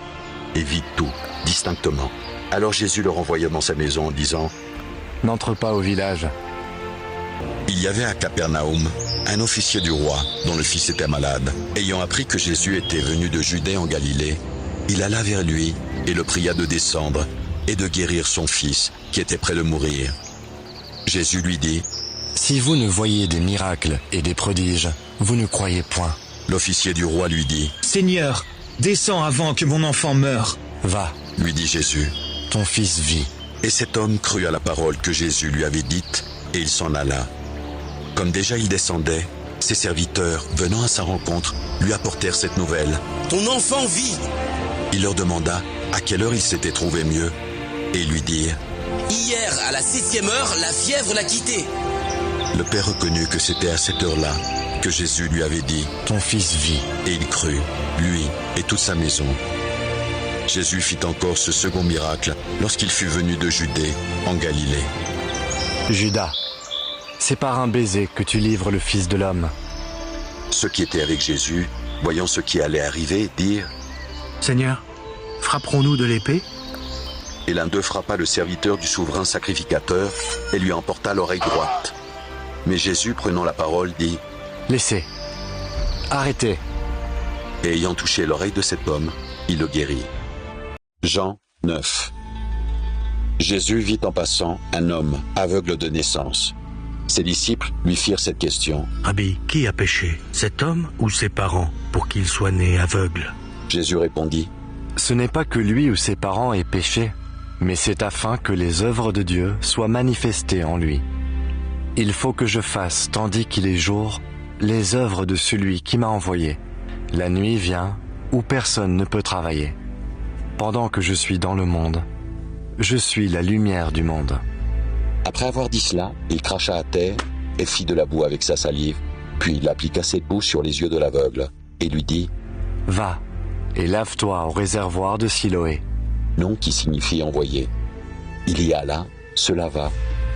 et vit tout, distinctement. Alors Jésus le renvoya dans sa maison en disant « N'entre pas au village. » Il y avait à Capernaum un officier du roi dont le fils était malade. Ayant appris que Jésus était venu de Judée en Galilée, il alla vers lui et le pria de descendre et de guérir son fils qui était près de mourir. Jésus lui dit « Si vous ne voyez des miracles et des prodiges, vous ne croyez point. » L'officier du roi lui dit « Seigneur, descends avant que mon enfant meure. » « Va, lui dit Jésus. ton fils vit. » Et cet homme crut à la parole que Jésus lui avait dite, et il s'en alla. Comme déjà il descendait, ses serviteurs, venant à sa rencontre, lui apportèrent cette nouvelle. « Ton enfant vit !» Il leur demanda à quelle heure il s'était trouvé mieux, et ils lui dirent « Hier, à la 6e heure, la fièvre l'a quitté. » Le père reconnut que c'était à cette heure-là que Jésus lui avait dit « Ton fils vit. » Et il crut, lui et toute sa maison. Jésus fit encore ce second miracle lorsqu'il fut venu de Judée, en Galilée. Judas, c'est par un baiser que tu livres le Fils de l'homme. Ceux qui étaient avec Jésus, voyant ce qui allait arriver, dirent « Seigneur, frapperons-nous de l'épée ?» Et l'un d'eux frappa le serviteur du souverain sacrificateur et lui emporta l'oreille droite. Mais Jésus, prenant la parole, dit « Laissez, arrêtez. » Et ayant touché l'oreille de cet homme, il le guérit. Jean 9. Jésus vit en passant un homme aveugle de naissance. Ses disciples lui firent cette question. « Rabbi, qui a péché, cet homme ou ses parents, pour qu'il soit né aveugle ?» Jésus répondit « Ce n'est pas que lui ou ses parents aient péché, mais c'est afin que les œuvres de Dieu soient manifestées en lui. Il faut que je fasse, tandis qu'il est jour, les œuvres de celui qui m'a envoyé. La nuit vient où personne ne peut travailler. Pendant que je suis dans le monde, je suis la lumière du monde. » Après avoir dit cela, il cracha à terre et fit de la boue avec sa salive, puis il appliqua cette boue sur les yeux de l'aveugle et lui dit « Va et lave-toi au réservoir de Siloé. » nom qui signifie envoyé. Il y alla, se lava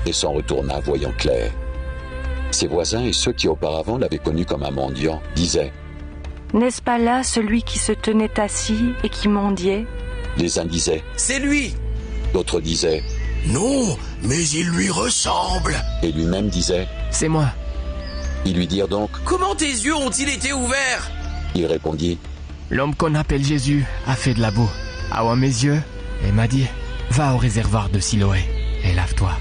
et s'en retourna voyant clair. Ses voisins et ceux qui auparavant l'avaient connu comme un mendiant disaient « N'est-ce pas là celui qui se tenait assis et qui mendiait ?» Les uns disaient « C'est lui !» D'autres disaient « Non, mais il lui ressemble !» Et lui-même disait « C'est moi. » Ils lui dirent donc « Comment tes yeux ont-ils été ouverts ?» Il répondit L'homme qu'on appelle Jésus a fait de la boue à mes yeux et m'a dit « Va au réservoir de Siloé et lave-toi. »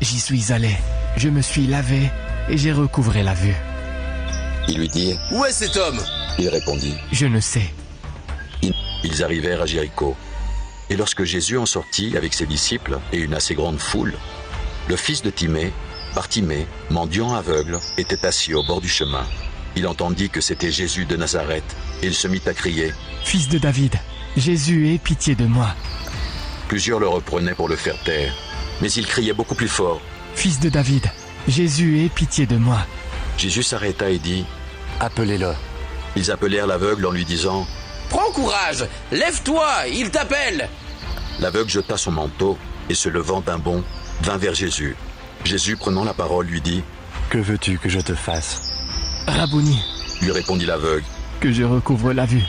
J'y suis allé, je me suis lavé et j'ai recouvré la vue. Ils lui dirent « Où est cet homme ?» Il répondit Je ne sais. Ils arrivèrent à Jéricho. Et lorsque Jésus en sortit avec ses disciples et une assez grande foule, le fils de Timée, Bartimée, mendiant aveugle, était assis au bord du chemin. Il entendit que c'était Jésus de Nazareth et il se mit à crier « Fils de David, Jésus, aie pitié de moi. » Plusieurs le reprenaient pour le faire taire, mais il criait beaucoup plus fort. « Fils de David, Jésus, aie pitié de moi. » Jésus s'arrêta et dit « Appelez-le. » Ils appelèrent l'aveugle en lui disant « Prends courage, lève-toi, il t'appelle !» L'aveugle jeta son manteau et se levant d'un bond, vint vers Jésus. Jésus, prenant la parole, lui dit « Que veux-tu que je te fasse ?» « Rabouni, lui répondit l'aveugle. que je recouvre la vue. »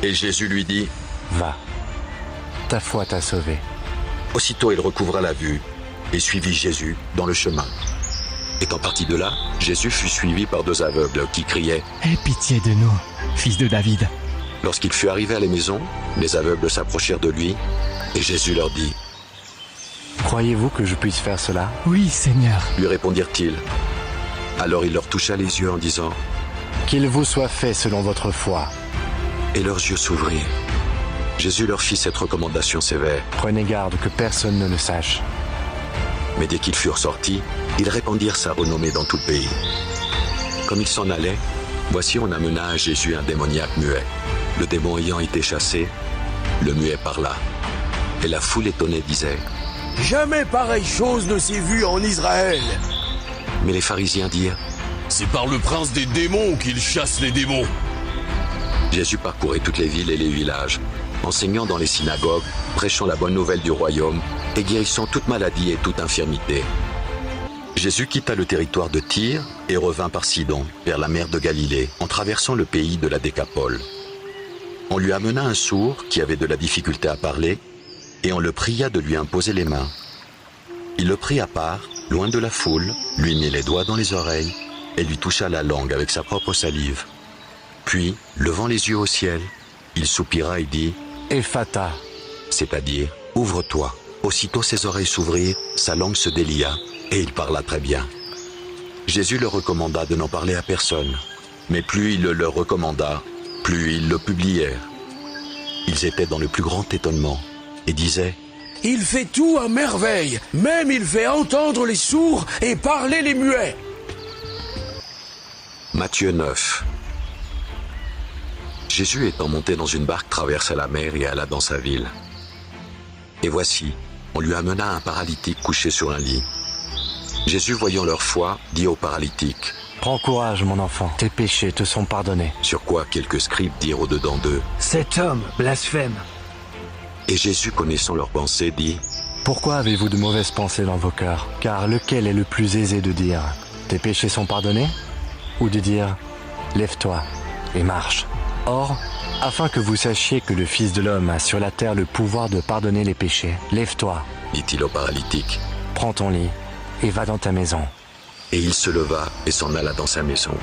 Et Jésus lui dit Va, ta foi t'a sauvé. Aussitôt il recouvra la vue et suivit Jésus dans le chemin. Étant parti de là, Jésus fut suivi par deux aveugles qui criaient « Aie pitié de nous, fils de David. » Lorsqu'il fut arrivé à la maison, les aveugles s'approchèrent de lui et Jésus leur dit Croyez-vous que je puisse faire cela ? Oui, Seigneur. lui répondirent-ils. Alors il leur toucha les yeux en disant Qu'il vous soit fait selon votre foi. Et leurs yeux s'ouvrirent. Jésus leur fit cette recommandation sévère. Prenez garde que personne ne le sache. Mais dès qu'ils furent sortis, ils répandirent sa renommée dans tout le pays. Comme ils s'en allaient, voici on amena à Jésus un démoniaque muet. Le démon ayant été chassé, le muet parla. Et la foule étonnée disait Jamais pareille chose ne s'est vue en Israël. Mais les pharisiens dirent C'est par le prince des démons qu'il chasse les démons. Jésus parcourait toutes les villes et les villages, enseignant dans les synagogues, prêchant la bonne nouvelle du royaume et guérissant toute maladie et toute infirmité. Jésus quitta le territoire de Tyr et revint par Sidon, vers la mer de Galilée, en traversant le pays de la Décapole. On lui amena un sourd qui avait de la difficulté à parler, et on le pria de lui imposer les mains. Il le prit à part, loin de la foule, lui mit les doigts dans les oreilles, et lui toucha la langue avec sa propre salive. Puis, levant les yeux au ciel, il soupira et dit « Ephata », c'est-à-dire « Ouvre-toi ». Aussitôt ses oreilles s'ouvrirent, sa langue se délia, et il parla très bien. Jésus leur recommanda de n'en parler à personne, mais plus il le leur recommanda, plus ils le publièrent. Ils étaient dans le plus grand étonnement, et disaient « Il fait tout à merveille, même il fait entendre les sourds et parler les muets. » Matthieu 9. Jésus étant monté dans une barque traversa la mer et alla dans sa ville. Et voici, on lui amena un paralytique couché sur un lit. Jésus, voyant leur foi, dit au paralytique « Prends courage, mon enfant, tes péchés te sont pardonnés. » Sur quoi quelques scribes dirent au-dedans d'eux « Cet homme blasphème. » Et Jésus, connaissant leurs pensées, dit « Pourquoi avez-vous de mauvaises pensées dans vos cœurs? Car lequel est le plus aisé de dire « Tes péchés sont pardonnés » ou de dire « Lève-toi et marche ». Or, afin que vous sachiez que le Fils de l'homme a sur la terre le pouvoir de pardonner les péchés, lève-toi, dit-il au paralytique. Prends ton lit et va dans ta maison. Et il se leva et s'en alla dans sa maison.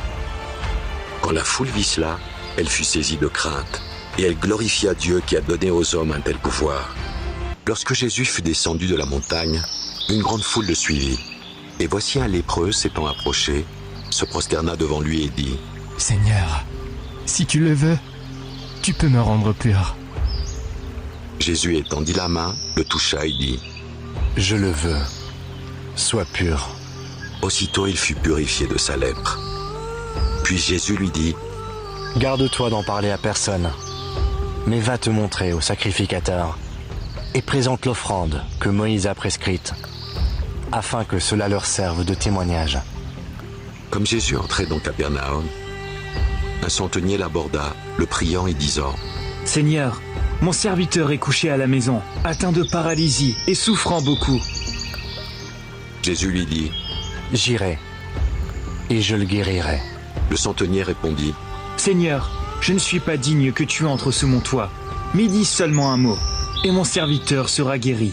Quand la foule vit cela, elle fut saisie de crainte, et elle glorifia Dieu qui a donné aux hommes un tel pouvoir. Lorsque Jésus fut descendu de la montagne, une grande foule le suivit. Et voici un lépreux s'étant approché, se prosterna devant lui et dit « Seigneur, si tu le veux, tu peux me rendre pur. » Jésus étendit la main, le toucha et dit « Je le veux, sois pur. » Aussitôt il fut purifié de sa lèpre. Puis Jésus lui dit « Garde-toi d'en parler à personne, mais va te montrer au sacrificateur et présente l'offrande que Moïse a prescrite, afin que cela leur serve de témoignage. » Comme Jésus entrait dans Capernaum, un centenier l'aborda, le priant et disant « Seigneur, mon serviteur est couché à la maison, atteint de paralysie et souffrant beaucoup. » Jésus lui dit « J'irai, et je le guérirai. » Le centenier répondit « Seigneur, je ne suis pas digne que tu entres sous mon toit, mais dis seulement un mot, et mon serviteur sera guéri.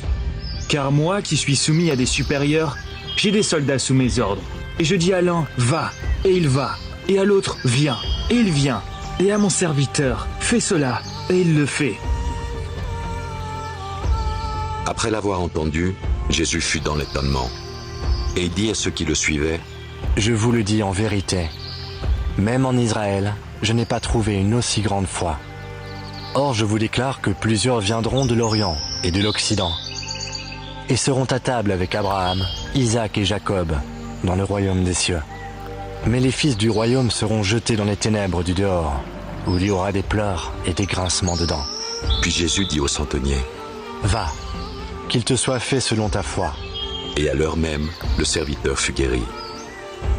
Car moi, qui suis soumis à des supérieurs, j'ai des soldats sous mes ordres. Et je dis à l'un, va, et il va, et à l'autre, viens, et il vient, et à mon serviteur, fais cela, et il le fait. » Après l'avoir entendu, Jésus fut dans l'étonnement. Et il dit à ceux qui le suivaient « Je vous le dis en vérité, même en Israël, je n'ai pas trouvé une aussi grande foi. Or je vous déclare que plusieurs viendront de l'Orient et de l'Occident, et seront à table avec Abraham, Isaac et Jacob, dans le royaume des cieux. Mais les fils du royaume seront jetés dans les ténèbres du dehors, où il y aura des pleurs et des grincements de dents. » Puis Jésus dit au centenier « Va, qu'il te soit fait selon ta foi. » Et à l'heure même, le serviteur fut guéri.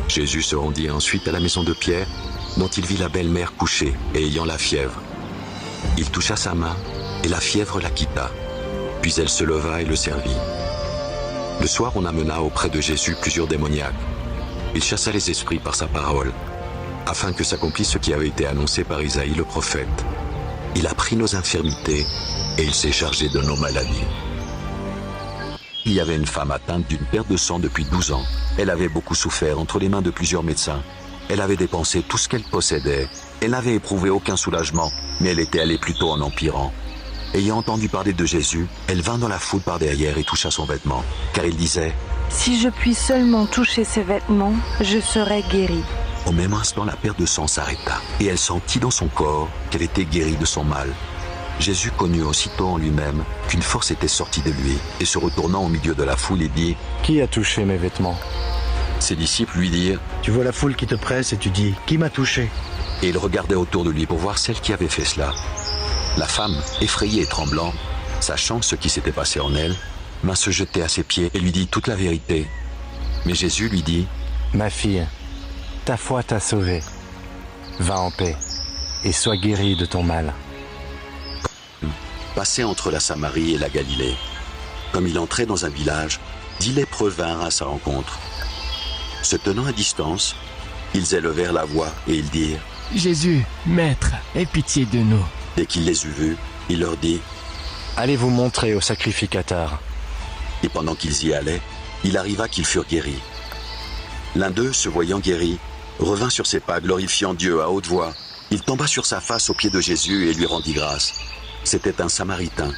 Jésus se rendit ensuite à la maison de Pierre, dont il vit la belle-mère couchée et ayant la fièvre. Il toucha sa main, et la fièvre la quitta. Puis elle se leva et le servit. Le soir, on amena auprès de Jésus plusieurs démoniaques. Il chassa les esprits par sa parole, afin que s'accomplisse ce qui avait été annoncé par Isaïe le prophète. Il a pris nos infirmités, et il s'est chargé de nos maladies. Il y avait une femme atteinte d'une perte de sang depuis 12 ans. Elle avait beaucoup souffert entre les mains de plusieurs médecins. Elle avait dépensé tout ce qu'elle possédait. Elle n'avait éprouvé aucun soulagement, mais elle était allée plutôt en empirant. Ayant entendu parler de Jésus, elle vint dans la foule par derrière et toucha son vêtement, car il disait « Si je puis seulement toucher ses vêtements, je serai guérie. » Au même instant, la perte de sang s'arrêta, et elle sentit dans son corps qu'elle était guérie de son mal. Jésus connut aussitôt en lui-même qu'une force était sortie de lui, et se retournant au milieu de la foule, il dit « Qui a touché mes vêtements ?» Ses disciples lui dirent « Tu vois la foule qui te presse et tu dis « Qui m'a touché ?» Et il regardait autour de lui pour voir celle qui avait fait cela. La femme, effrayée et tremblant, sachant ce qui s'était passé en elle, vint se jeter à ses pieds et lui dit toute la vérité. Mais Jésus lui dit « Ma fille, ta foi t'a sauvé. Va en paix et sois guéri de ton mal. Passait entre la Samarie et la Galilée. Comme il entrait dans un village, 10 lépreux vinrent à sa rencontre. Se tenant à distance, ils élevèrent la voix et ils dirent « Jésus, Maître, aie pitié de nous. » Dès qu'il les eut vus, il leur dit « Allez vous montrer au sacrificateur. » Et pendant qu'ils y allaient, il arriva qu'ils furent guéris. L'un d'eux, se voyant guéri, revint sur ses pas, glorifiant Dieu à haute voix. Il tomba sur sa face aux pieds de Jésus et lui rendit grâce. C'était un Samaritain.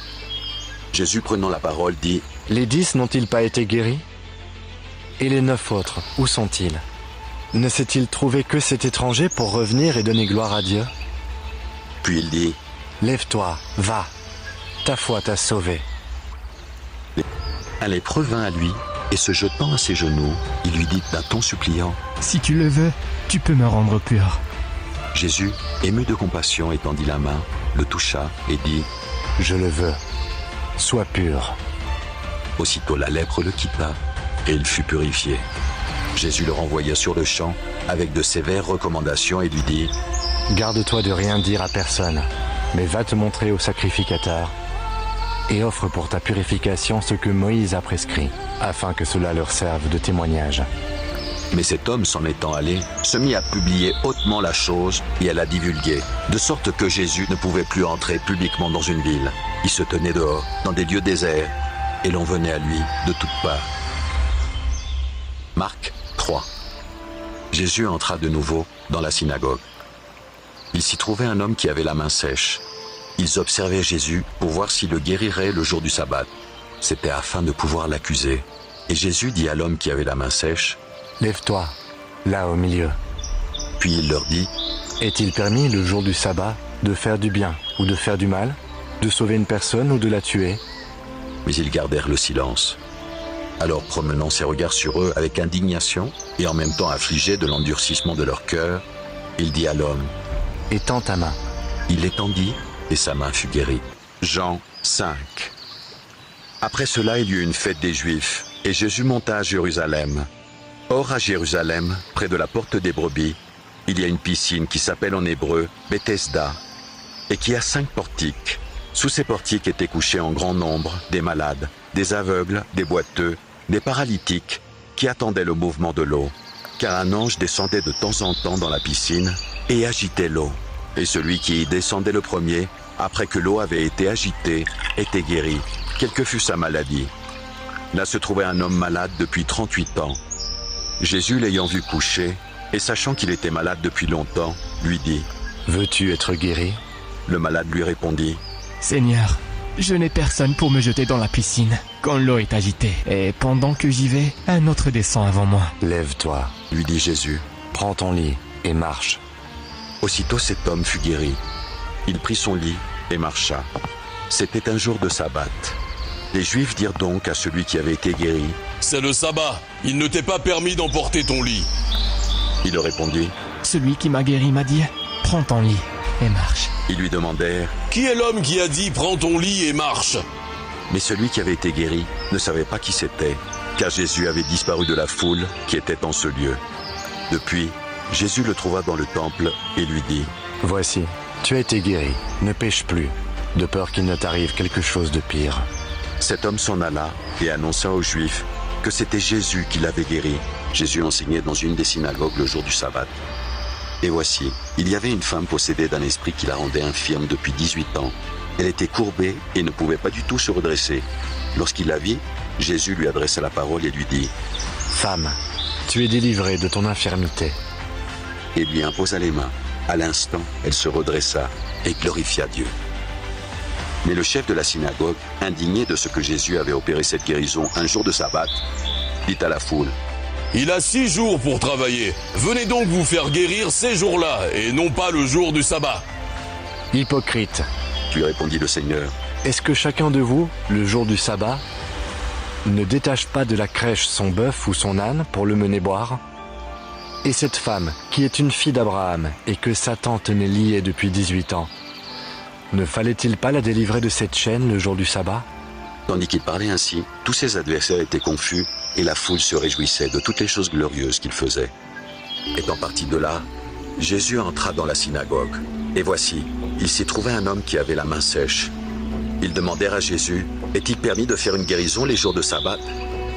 Jésus, prenant la parole, dit « Les 10 n'ont-ils pas été guéris? Et les 9 autres, où sont-ils? Ne s'est-il trouvé que cet étranger pour revenir et donner gloire à Dieu? » Puis il dit « Lève-toi, va, ta foi t'a sauvé. » Un lépreux vint à lui, et se jetant à ses genoux, il lui dit d'un ton suppliant « Si tu le veux, tu peux me rendre pur. » Jésus, ému de compassion, étendit la main, le toucha et dit « Je le veux, sois pur. » Aussitôt la lèpre le quitta, et il fut purifié. Jésus le renvoya sur le champ, avec de sévères recommandations, et lui dit « Garde-toi de rien dire à personne, mais va te montrer au sacrificateur, et offre pour ta purification ce que Moïse a prescrit, afin que cela leur serve de témoignage. » Mais cet homme, s'en étant allé, se mit à publier hautement la chose et à la divulguer, de sorte que Jésus ne pouvait plus entrer publiquement dans une ville. Il se tenait dehors, dans des lieux déserts, et l'on venait à lui de toutes parts. Marc 3. Jésus entra de nouveau dans la synagogue. Il s'y trouvait un homme qui avait la main sèche. Ils observaient Jésus pour voir s'il le guérirait le jour du sabbat. C'était afin de pouvoir l'accuser. Et Jésus dit à l'homme qui avait la main sèche, « Lève-toi, là au milieu. » Puis il leur dit, « Est-il permis le jour du sabbat de faire du bien ou de faire du mal, de sauver une personne ou de la tuer ?» Mais ils gardèrent le silence. Alors, promenant ses regards sur eux avec indignation et en même temps affligé de l'endurcissement de leur cœur, il dit à l'homme, « Étends ta main. » Il l'étendit et sa main fut guérie. Jean 5. Après cela, il y eut une fête des Juifs et Jésus monta à Jérusalem. Or, à Jérusalem, près de la porte des brebis, il y a une piscine qui s'appelle en hébreu Bethesda et qui a 5 portiques. Sous ces portiques étaient couchés en grand nombre des malades, des aveugles, des boiteux, des paralytiques qui attendaient le mouvement de l'eau, car un ange descendait de temps en temps dans la piscine et agitait l'eau. Et celui qui y descendait le premier, après que l'eau avait été agitée, était guéri, quelle que fût sa maladie. Là se trouvait un homme malade depuis 38 ans. Jésus, l'ayant vu coucher, et sachant qu'il était malade depuis longtemps, lui dit, « Veux-tu être guéri ?» Le malade lui répondit, « Seigneur, je n'ai personne pour me jeter dans la piscine quand l'eau est agitée. Et pendant que j'y vais, un autre descend avant moi. » « Lève-toi, » lui dit Jésus, « prends ton lit et marche. » Aussitôt cet homme fut guéri. Il prit son lit et marcha. C'était un jour de sabbat. Les Juifs dirent donc à celui qui avait été guéri, « C'est le sabbat, il ne t'est pas permis d'emporter ton lit. » Il leur répondit, « Celui qui m'a guéri m'a dit, prends ton lit et marche. » Ils lui demandèrent, « Qui est l'homme qui a dit, prends ton lit et marche ?» Mais celui qui avait été guéri ne savait pas qui c'était, car Jésus avait disparu de la foule qui était en ce lieu. Depuis, Jésus le trouva dans le temple et lui dit, « Voici, tu as été guéri, ne pêche plus, de peur qu'il ne t'arrive quelque chose de pire. » Cet homme s'en alla et annonça aux Juifs que c'était Jésus qui l'avait guéri. Jésus enseignait dans une des synagogues le jour du sabbat. Et voici, il y avait une femme possédée d'un esprit qui la rendait infirme depuis 18 ans. Elle était courbée et ne pouvait pas du tout se redresser. Lorsqu'il la vit, Jésus lui adressa la parole et lui dit, « Femme, tu es délivrée de ton infirmité. » Et lui imposa les mains. À l'instant, elle se redressa et glorifia Dieu. Mais le chef de la synagogue, indigné de ce que Jésus avait opéré cette guérison un jour de sabbat, dit à la foule, « Il a 6 jours pour travailler. Venez donc vous faire guérir ces jours-là, et non pas le jour du sabbat. » « Hypocrite, lui répondit le Seigneur, est-ce que chacun de vous, le jour du sabbat, ne détache pas de la crèche son bœuf ou son âne pour le mener boire ? Et cette femme, qui est une fille d'Abraham et que Satan tenait liée depuis 18 ans, ne fallait-il pas la délivrer de cette chaîne le jour du sabbat ? » Tandis qu'il parlait ainsi, tous ses adversaires étaient confus et la foule se réjouissait de toutes les choses glorieuses qu'il faisait. Étant parti de là, Jésus entra dans la synagogue. Et voici, il s'y trouvait un homme qui avait la main sèche. Ils demandèrent à Jésus, est-il permis de faire une guérison les jours de sabbat?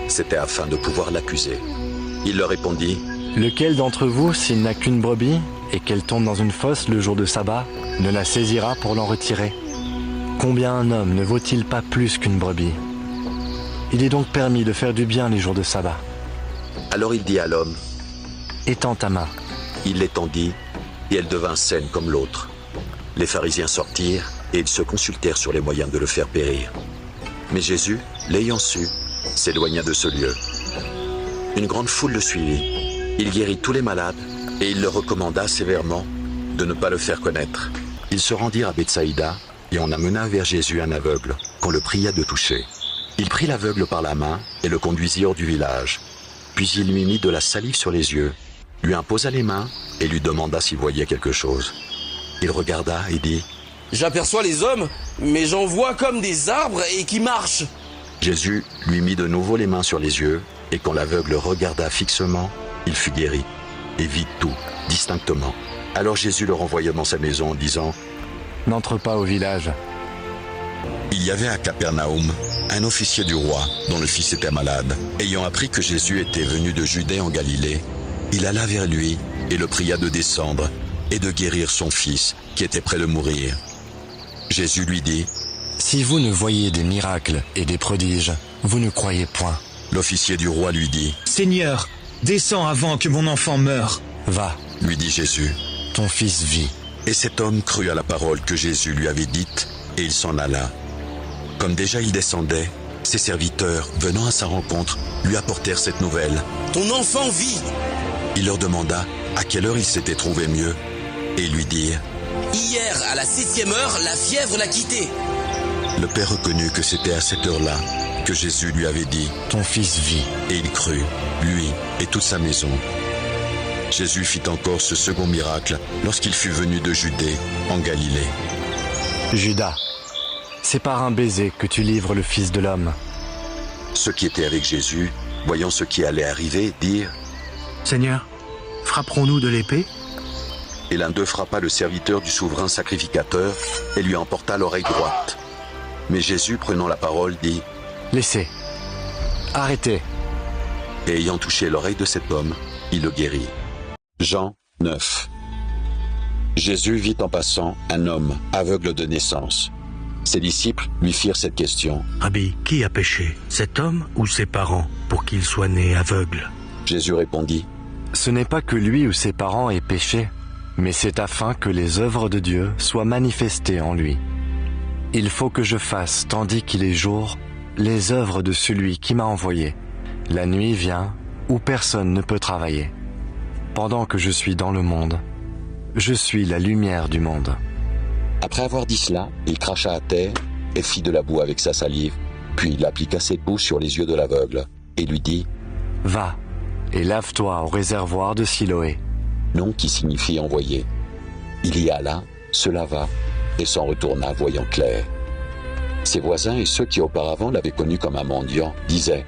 C'était afin de pouvoir l'accuser. Il leur répondit, Lequel d'entre vous, s'il n'a qu'une brebis, et qu'elle tombe dans une fosse le jour de sabbat, ne la saisira pour l'en retirer? Combien un homme ne vaut-il pas plus qu'une brebis? Il est donc permis de faire du bien les jours de sabbat. alors il dit à l'homme, Étends ta main. il l'étendit, et elle devint saine comme l'autre. Les pharisiens sortirent, et ils se consultèrent sur les moyens de le faire périr. Mais Jésus, l'ayant su, s'éloigna de ce lieu. Une grande foule le suivit. Il guérit tous les malades, et il leur recommanda sévèrement de ne pas le faire connaître. Ils se rendirent à Bethsaïda, et on amena vers Jésus un aveugle, qu'on le pria de toucher. Il prit l'aveugle par la main, et le conduisit hors du village. Puis il lui mit de la salive sur les yeux, lui imposa les mains, et lui demanda s'il voyait quelque chose. Il regarda et dit, J'aperçois les hommes, mais j'en vois comme des arbres et qui marchent. Jésus lui mit de nouveau les mains sur les yeux, et quand l'aveugle regarda fixement, il fut guéri, et vit tout, distinctement. Alors Jésus le renvoya dans sa maison en disant, N'entre pas au village. Il y avait à Capernaum un officier du roi dont le fils était malade. Ayant appris que Jésus était venu de Judée en Galilée, il alla vers lui et le pria de descendre et de guérir son fils qui était près de mourir. Jésus lui dit, Si vous ne voyez des miracles et des prodiges, vous ne croyez point. L'officier du roi lui dit, Seigneur, descends avant que mon enfant meure. Va, lui dit Jésus. ton fils vit. Et cet homme crut à la parole que Jésus lui avait dite, et il s'en alla. Comme déjà il descendait, ses serviteurs, venant à sa rencontre, lui apportèrent cette nouvelle. Ton enfant vit. Il leur demanda à quelle heure il s'était trouvé mieux, et ils lui dirent, Hier, à la 7e heure, la fièvre l'a quitté. le père reconnut que c'était à cette heure-là que Jésus lui avait dit, Ton fils vit. et il crut, lui et toute sa maison. Jésus fit encore ce second miracle lorsqu'il fut venu de Judée, en Galilée. Judas, c'est par un baiser que tu livres le Fils de l'homme. Ceux qui étaient avec Jésus, voyant ce qui allait arriver, dirent, Seigneur, frapperons-nous de l'épée? et l'un d'eux frappa le serviteur du souverain sacrificateur et lui emporta l'oreille droite. Mais Jésus, prenant la parole, dit, Laissez. Arrêtez. et ayant touché l'oreille de cet homme, il le guérit. Jean 9. Jésus vit en passant un homme aveugle de naissance. Ses disciples lui firent cette question. Rabbi, qui a péché, cet homme ou ses parents, pour qu'il soit né aveugle? Jésus répondit, Ce n'est pas que lui ou ses parents aient péché, mais c'est afin que les œuvres de Dieu soient manifestées en lui. Il faut que je fasse, tandis qu'il est jour, les œuvres de celui qui m'a envoyé. La nuit vient où personne ne peut travailler. Pendant que je suis dans le monde, je suis la lumière du monde. Après avoir dit cela, il cracha à terre et fit de la boue avec sa salive, puis il appliqua cette boue sur les yeux de l'aveugle et lui dit, Va et lave-toi au réservoir de Siloé. nom qui signifie envoyé. Il y alla, se lava et s'en retourna voyant clair. Ses voisins et ceux qui auparavant l'avaient connu comme un mendiant disaient,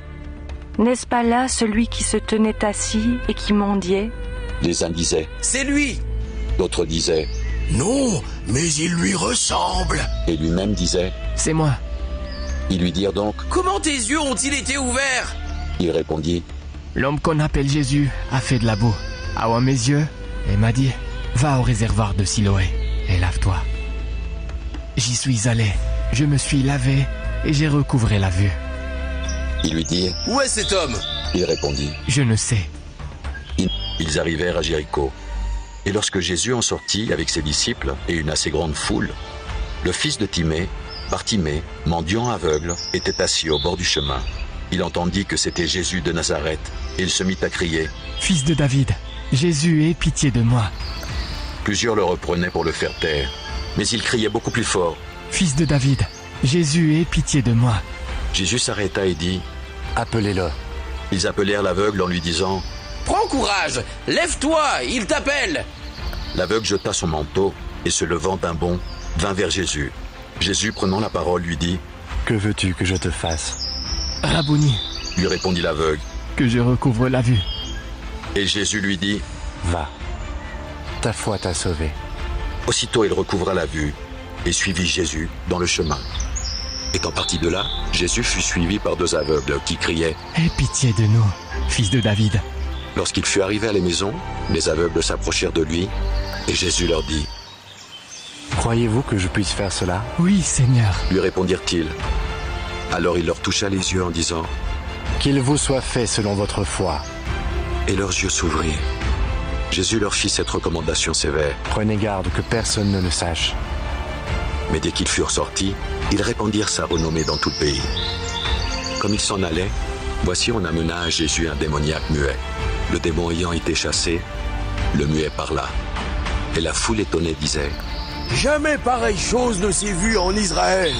N'est-ce pas là celui qui se tenait assis et qui mendiait? les uns disaient, C'est lui. d'autres disaient, Non, mais il lui ressemble. et lui-même disait. C'est moi. Ils lui dirent donc, Comment tes yeux ont-ils été ouverts? il répondit, L'homme qu'on appelle Jésus a fait de la boue à mes yeux et m'a dit, va au réservoir de Siloé et lave-toi. J'y suis allé, je me suis lavé et j'ai recouvré la vue. ils lui dirent, Où est cet homme? il répondit. Je ne sais. Ils arrivèrent à Jéricho. Et lorsque Jésus en sortit avec ses disciples et une assez grande foule, le fils de Timée, Bartimée, mendiant aveugle, était assis au bord du chemin. Il entendit que c'était Jésus de Nazareth, et il se mit à crier. Fils de David, Jésus, aie pitié de moi. Plusieurs le reprenaient pour le faire taire, mais il criait beaucoup plus fort. Fils de David, Jésus, aie pitié de moi. Jésus s'arrêta et dit, Appelez-le. ils appelèrent l'aveugle en lui disant, Prends courage, lève-toi, il t'appelle. l'aveugle jeta son manteau, et se levant d'un bond, vint vers Jésus. Jésus, prenant la parole, lui dit, Que veux-tu que je te fasse? Rabouni, lui répondit l'aveugle. que je recouvre la vue. Et Jésus lui dit, Va. Ta foi t'a sauvé. Aussitôt il recouvra la vue et suivit Jésus dans le chemin. Étant parti de là, Jésus fut suivi par 2 aveugles qui criaient « Aie pitié de nous, fils de David. » Lorsqu'il fut arrivé à la maison, les aveugles s'approchèrent de lui et Jésus leur dit « Croyez-vous que je puisse faire cela ?» « Oui, Seigneur. » lui répondirent-ils. Alors il leur toucha les yeux en disant « Qu'il vous soit fait selon votre foi. » Et leurs yeux s'ouvrirent. Jésus leur fit cette recommandation sévère. Prenez garde que personne ne le sache. Mais dès qu'ils furent sortis, ils répandirent sa renommée dans tout le pays. Comme ils s'en allaient, voici on amena à Jésus un démoniaque muet. Le démon ayant été chassé, le muet parla. Et la foule étonnée disait « Jamais pareille chose ne s'est vue en Israël !»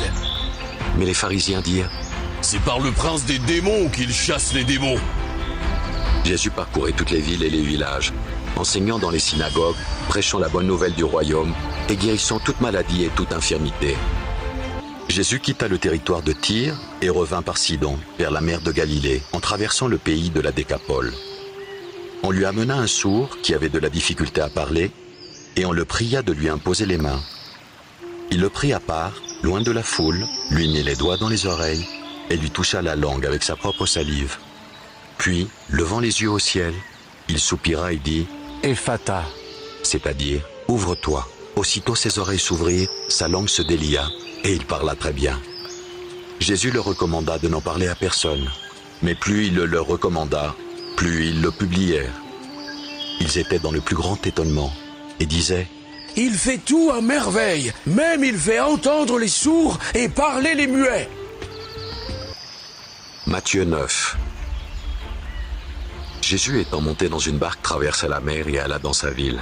Mais les pharisiens dirent C'est par le prince des démons qu'il chasse les démons. Jésus parcourait toutes les villes et les villages, enseignant dans les synagogues, prêchant la bonne nouvelle du royaume et guérissant toute maladie et toute infirmité. Jésus quitta le territoire de Tyr et revint par Sidon, vers la mer de Galilée, en traversant le pays de la Décapole. On lui amena un sourd qui avait de la difficulté à parler, et on le pria de lui imposer les mains. Il le prit à part, loin de la foule, lui mit les doigts dans les oreilles et lui toucha la langue avec sa propre salive. Puis, levant les yeux au ciel, il soupira et dit « Ephata », c'est-à-dire « Ouvre-toi ». Aussitôt ses oreilles s'ouvrirent, sa langue se délia, et il parla très bien. Jésus leur recommanda de n'en parler à personne, mais plus il le leur recommanda, plus ils le publièrent. Ils étaient dans le plus grand étonnement, et disaient « Il fait tout à merveille, même il fait entendre les sourds et parler les muets !» Matthieu 9. Jésus étant monté dans une barque traversa la mer et alla dans sa ville.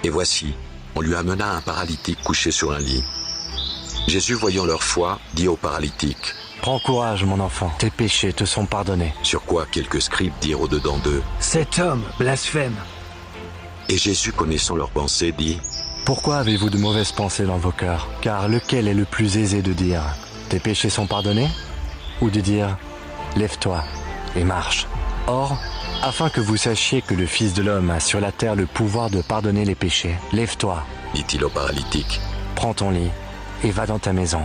Et voici, on lui amena un paralytique couché sur un lit. Jésus, voyant leur foi, dit au paralytique « Prends courage, mon enfant, tes péchés te sont pardonnés. » Sur quoi quelques scribes dirent au-dedans d'eux « Cet homme blasphème. » Et Jésus, connaissant leurs pensées, dit « Pourquoi avez-vous de mauvaises pensées dans vos cœurs? Car lequel est le plus aisé de dire « Tes péchés sont pardonnés » ou de dire « Lève-toi et marche ». Or, afin que vous sachiez que le Fils de l'homme a sur la terre le pouvoir de pardonner les péchés, lève-toi, dit-il au paralytique. Prends ton lit et va dans ta maison.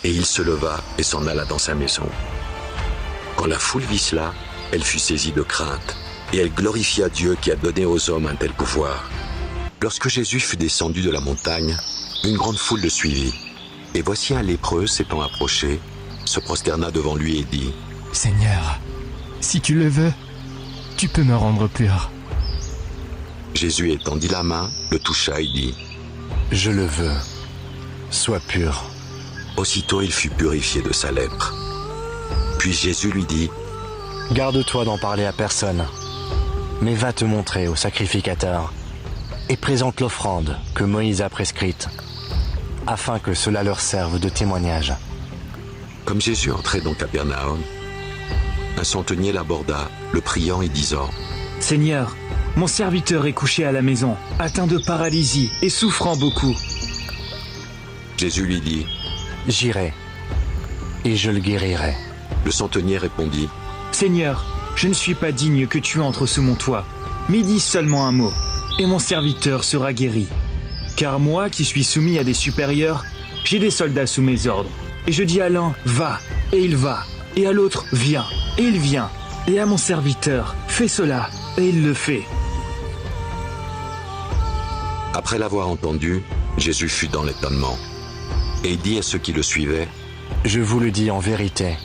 Et il se leva et s'en alla dans sa maison. Quand la foule vit cela, elle fut saisie de crainte, et elle glorifia Dieu qui a donné aux hommes un tel pouvoir. Lorsque Jésus fut descendu de la montagne, une grande foule le suivit. Et voici un lépreux s'étant approché, se prosterna devant lui et dit « Seigneur, si tu le veux, tu peux me rendre pur. » Jésus étendit la main, le toucha et dit « Je le veux, sois pur. » Aussitôt il fut purifié de sa lèpre. Puis Jésus lui dit « Garde-toi d'en parler à personne, mais va te montrer au sacrificateur et présente l'offrande que Moïse a prescrite, afin que cela leur serve de témoignage. » Comme Jésus entrait dans Capernaum, un centenier l'aborda, le priant et disant « Seigneur, mon serviteur est couché à la maison, atteint de paralysie et souffrant beaucoup. » Jésus lui dit « J'irai, et je le guérirai. » Le centenier répondit « Seigneur, je ne suis pas digne que tu entres sous mon toit, mais dis seulement un mot, et mon serviteur sera guéri. Car moi, qui suis soumis à des supérieurs, j'ai des soldats sous mes ordres, et je dis à l'un, va, et il va, et à l'autre, viens, et il vient, et à mon serviteur, fais cela, et il le fait. » Après l'avoir entendu, Jésus fut dans l'étonnement, et il dit à ceux qui le suivaient « Je vous le dis en vérité,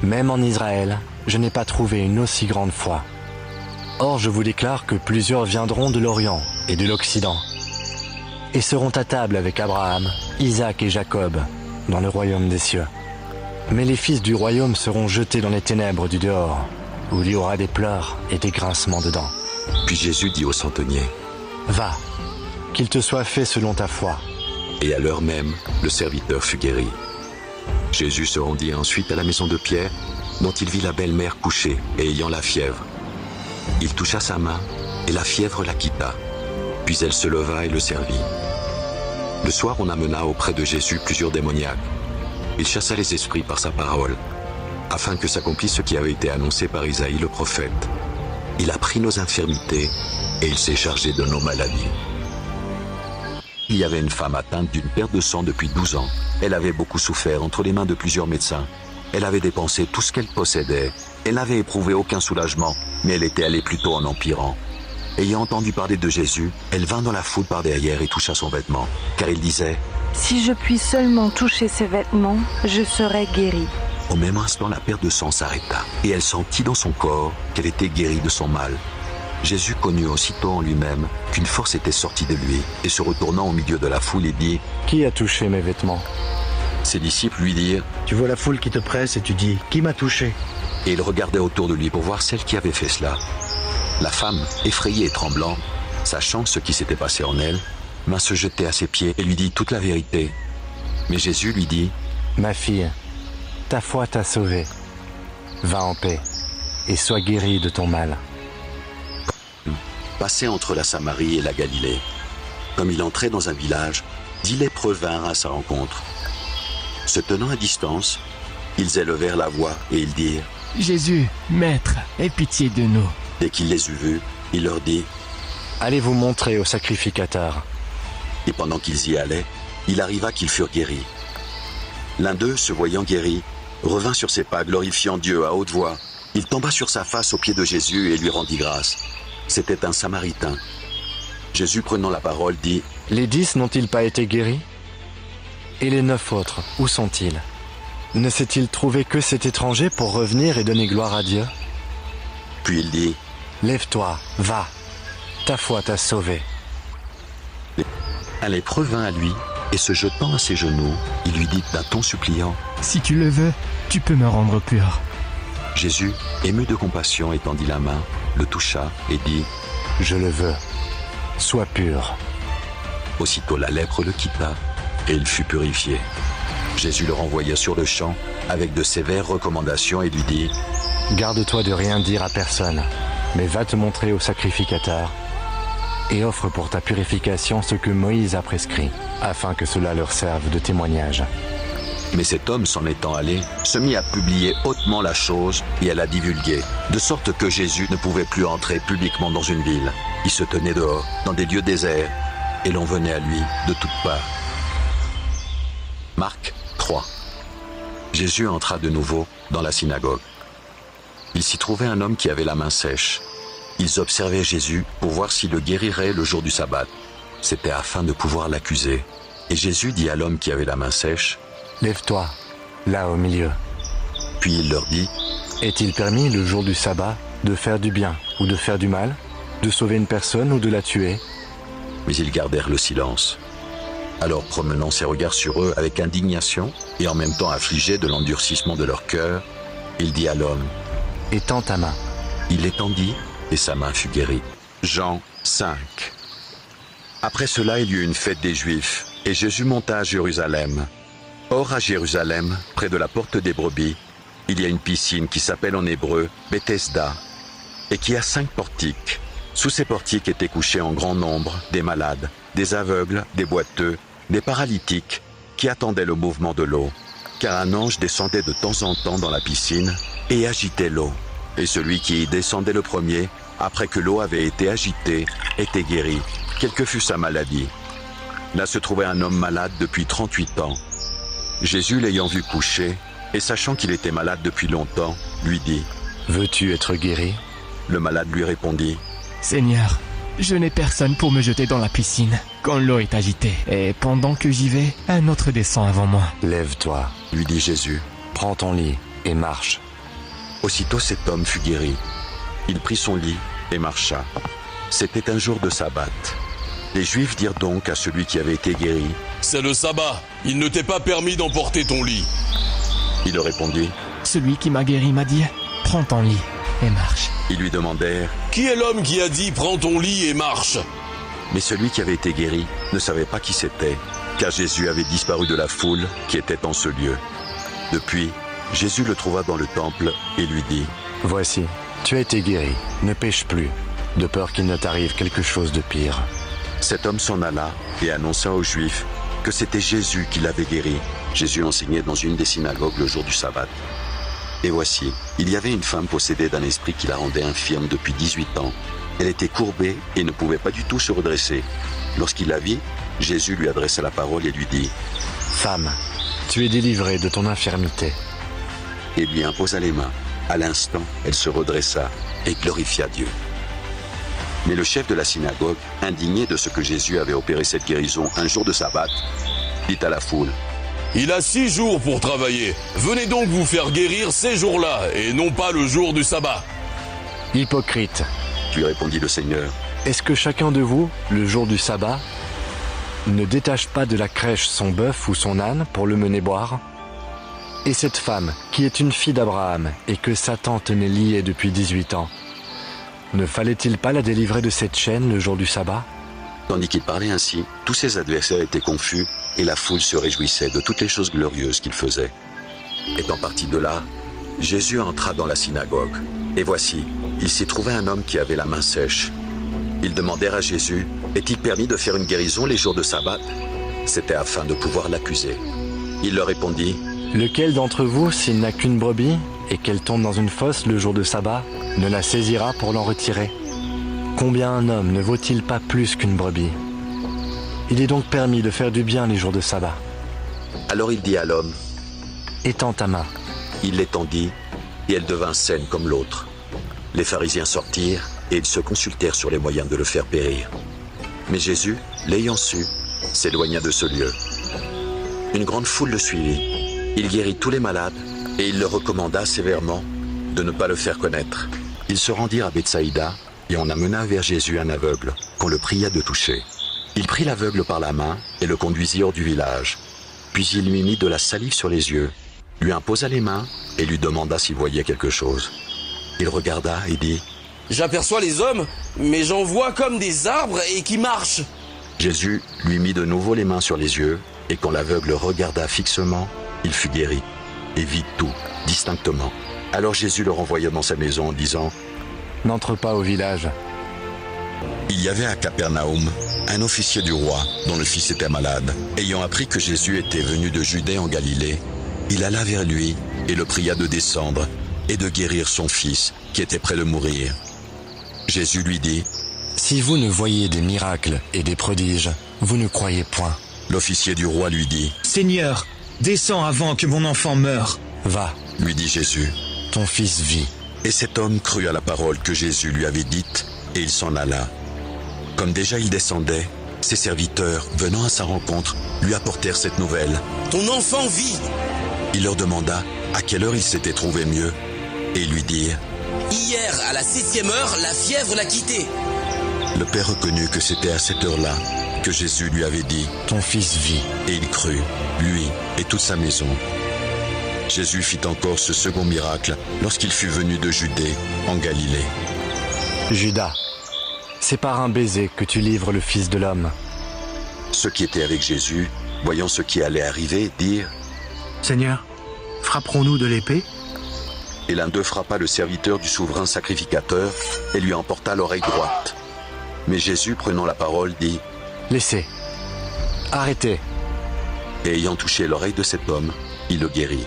même en Israël, je n'ai pas trouvé une aussi grande foi. Or je vous déclare que plusieurs viendront de l'Orient et de l'Occident, et seront à table avec Abraham, Isaac et Jacob, dans le royaume des cieux. Mais les fils du royaume seront jetés dans les ténèbres du dehors, où il y aura des pleurs et des grincements de dents. » Puis Jésus dit au centenier « Va, qu'il te soit fait selon ta foi. » Et à l'heure même, le serviteur fut guéri. Jésus se rendit ensuite à la maison de Pierre, dont il vit la belle-mère couchée et ayant la fièvre. Il toucha sa main, et la fièvre la quitta. Puis elle se leva et le servit. Le soir, on amena auprès de Jésus plusieurs démoniaques. Il chassa les esprits par sa parole, afin que s'accomplisse ce qui avait été annoncé par Isaïe le prophète. Il a pris nos infirmités et il s'est chargé de nos maladies. Il y avait une femme atteinte d'une perte de sang depuis 12 ans. Elle avait beaucoup souffert entre les mains de plusieurs médecins. Elle avait dépensé tout ce qu'elle possédait. Elle n'avait éprouvé aucun soulagement, mais elle était allée plutôt en empirant. Ayant entendu parler de Jésus, elle vint dans la foule par derrière et toucha son vêtement, car il disait « Si je puis seulement toucher ses vêtements, je serai guérie. » Au même instant, la perte de sang s'arrêta, et elle sentit dans son corps qu'elle était guérie de son mal. Jésus connut aussitôt en lui-même qu'une force était sortie de lui, et se retournant au milieu de la foule, il dit « Qui a touché mes vêtements ?» Ses disciples lui dirent « Tu vois la foule qui te presse et tu dis, qui m'a touché ?» Et il regardait autour de lui pour voir celle qui avait fait cela. La femme, effrayée et tremblante, sachant ce qui s'était passé en elle, vint se jeter à ses pieds et lui dit toute la vérité. Mais Jésus lui dit « Ma fille, ta foi t'a sauvée. Va en paix et sois guérie de ton mal. » Passait entre la Samarie et la Galilée. Comme il entrait dans un village, 10 lépreux vinrent à sa rencontre. Se tenant à distance, ils élevèrent la voix et ils dirent « Jésus, Maître, aie pitié de nous. » Dès qu'il les eut vus, il leur dit « Allez vous montrer au sacrificateur. » Et pendant qu'ils y allaient, il arriva qu'ils furent guéris. L'un d'eux, se voyant guéri, revint sur ses pas, glorifiant Dieu à haute voix. Il tomba sur sa face aux pieds de Jésus et lui rendit grâce. C'était un Samaritain. Jésus, prenant la parole, dit « Les 10 n'ont-ils pas été guéris? Et les 9 autres, où sont-ils? Ne s'est-il trouvé que cet étranger pour revenir et donner gloire à Dieu? » Puis il dit « Lève-toi, va, ta foi t'a sauvé. » Un lépreux vint à lui, et se jetant à ses genoux, il lui dit d'un ton suppliant « Si tu le veux, tu peux me rendre pur. » Jésus, ému de compassion, étendit la main, le toucha et dit « Je le veux, sois pur. » Aussitôt la lèpre le quitta, et il fut purifié. Jésus le renvoya sur le champ, avec de sévères recommandations, et lui dit « Garde-toi de rien dire à personne, mais va te montrer au sacrificateur, et offre pour ta purification ce que Moïse a prescrit, afin que cela leur serve de témoignage. » Mais cet homme, s'en étant allé, se mit à publier hautement la chose et à la divulguer, de sorte que Jésus ne pouvait plus entrer publiquement dans une ville. Il se tenait dehors, dans des lieux déserts, et l'on venait à lui de toutes parts. Marc 3. Jésus entra de nouveau dans la synagogue. Il s'y trouvait un homme qui avait la main sèche. Ils observaient Jésus pour voir s'il le guérirait le jour du sabbat. C'était afin de pouvoir l'accuser. Et Jésus dit à l'homme qui avait la main sèche « Lève-toi, là au milieu. » Puis il leur dit « Est-il permis le jour du sabbat de faire du bien ou de faire du mal, de sauver une personne ou de la tuer ?» Mais ils gardèrent le silence. Alors, promenant ses regards sur eux avec indignation et en même temps affligé de l'endurcissement de leur cœur, il dit à l'homme « Étends ta main. » Il l'étendit et sa main fut guérie. Jean 5. Après cela, il y eut une fête des Juifs et Jésus monta à Jérusalem. Or, à Jérusalem, près de la porte des brebis, il y a une piscine qui s'appelle en hébreu Bethesda et qui a 5 portiques. Sous ces portiques étaient couchés en grand nombre des malades, des aveugles, des boiteux, des paralytiques qui attendaient le mouvement de l'eau, car un ange descendait de temps en temps dans la piscine et agitait l'eau. Et celui qui y descendait le premier, après que l'eau avait été agitée, était guéri, quelle que fût sa maladie. Là se trouvait un homme malade depuis 38 ans. Jésus, l'ayant vu couché, et sachant qu'il était malade depuis longtemps, lui dit « Veux-tu être guéri ?» Le malade lui répondit « Seigneur, je n'ai personne pour me jeter dans la piscine quand l'eau est agitée. Et pendant que j'y vais, un autre descend avant moi. » « Lève-toi, » lui dit Jésus. « Prends ton lit et marche. » Aussitôt cet homme fut guéri. Il prit son lit et marcha. C'était un jour de sabbat. Les Juifs dirent donc à celui qui avait été guéri « C'est le sabbat, il ne t'est pas permis d'emporter ton lit. » Il leur répondit « Celui qui m'a guéri m'a dit, prends ton lit et marche. » Ils lui demandèrent « Qui est l'homme qui a dit prends ton lit et marche ?» Mais celui qui avait été guéri ne savait pas qui c'était, car Jésus avait disparu de la foule qui était en ce lieu. Depuis, Jésus le trouva dans le temple et lui dit « Voici, tu as été guéri, ne pêche plus, de peur qu'il ne t'arrive quelque chose de pire. » Cet homme s'en alla et annonça aux Juifs que c'était Jésus qui l'avait guéri. Jésus enseignait dans une des synagogues le jour du sabbat. Et voici, il y avait une femme possédée d'un esprit qui la rendait infirme depuis 18 ans. Elle était courbée et ne pouvait pas du tout se redresser. Lorsqu'il la vit, Jésus lui adressa la parole et lui dit « Femme, tu es délivrée de ton infirmité. » et lui imposa les mains. À l'instant, elle se redressa et glorifia Dieu. Mais le chef de la synagogue, indigné de ce que Jésus avait opéré cette guérison un jour de sabbat, dit à la foule: Il a 6 jours pour travailler. Venez donc vous faire guérir ces jours-là, et non pas le jour du sabbat. Hypocrite, lui répondit le Seigneur. est-ce que chacun de vous, le jour du sabbat, ne détache pas de la crèche son bœuf ou son âne pour le mener boire? Et cette femme, qui est une fille d'Abraham et que Satan tenait liée depuis 18 ans, ne fallait-il pas la délivrer de cette chaîne le jour du sabbat? Tandis qu'il parlait ainsi, tous ses adversaires étaient confus et la foule se réjouissait de toutes les choses glorieuses qu'il faisait. Étant parti de là, Jésus entra dans la synagogue. Et voici, il s'y trouvait un homme qui avait la main sèche. Ils demandèrent à Jésus: est-il permis de faire une guérison les jours de sabbat? C'était afin de pouvoir l'accuser. Il leur répondit: Lequel d'entre vous, s'il n'a qu'une brebis et qu'elle tombe dans une fosse le jour de sabbat, ne la saisira pour l'en retirer? Combien un homme ne vaut-il pas plus qu'une brebis? Il est donc permis de faire du bien les jours de sabbat. Alors il dit à l'homme: étends ta main. Il l'étendit, et elle devint saine comme l'autre. Les pharisiens sortirent, et ils se consultèrent sur les moyens de le faire périr. Mais Jésus, l'ayant su, s'éloigna de ce lieu. Une grande foule le suivit. Il guérit tous les malades, et il leur recommanda sévèrement de ne pas le faire connaître. Ils se rendirent à Bethsaïda, et on amena vers Jésus un aveugle, qu'on le pria de toucher. Il prit l'aveugle par la main, et le conduisit hors du village. Puis il lui mit de la salive sur les yeux, lui imposa les mains, et lui demanda s'il voyait quelque chose. Il regarda et dit: J'aperçois les hommes, mais j'en vois comme des arbres et qui marchent. Jésus lui mit de nouveau les mains sur les yeux, et quand l'aveugle regarda fixement, il fut guéri, et vit tout, distinctement. Alors Jésus le renvoya dans sa maison en disant: N'entre pas au village. Il y avait à Capernaum un officier du roi dont le fils était malade. Ayant appris que Jésus était venu de Judée en Galilée, il alla vers lui et le pria de descendre et de guérir son fils qui était près de mourir. Jésus lui dit: Si vous ne voyez des miracles et des prodiges, vous ne croyez point. L'officier du roi lui dit: Seigneur, descends avant que mon enfant meure. Va, lui dit Jésus. ton fils vit. Et cet homme crut à la parole que Jésus lui avait dite, et il s'en alla. Comme déjà il descendait, ses serviteurs, venant à sa rencontre, lui apportèrent cette nouvelle. Ton enfant vit. Il leur demanda à quelle heure il s'était trouvé mieux, et ils lui dirent: Hier, à la 6e heure, la fièvre l'a quitté. Le père reconnut que c'était à cette heure-là que Jésus lui avait dit: Ton fils vit. Et il crut, lui et toute sa maison. Jésus fit encore ce second miracle lorsqu'il fut venu de Judée, en Galilée. Judas, c'est par un baiser que tu livres le Fils de l'homme. Ceux qui étaient avec Jésus, voyant ce qui allait arriver, dirent: Seigneur, frapperons-nous de l'épée? Et l'un d'eux frappa le serviteur du souverain sacrificateur et lui emporta l'oreille droite. Mais Jésus, prenant la parole, dit: Laissez. Arrêtez. Et ayant touché l'oreille de cet homme, il le guérit.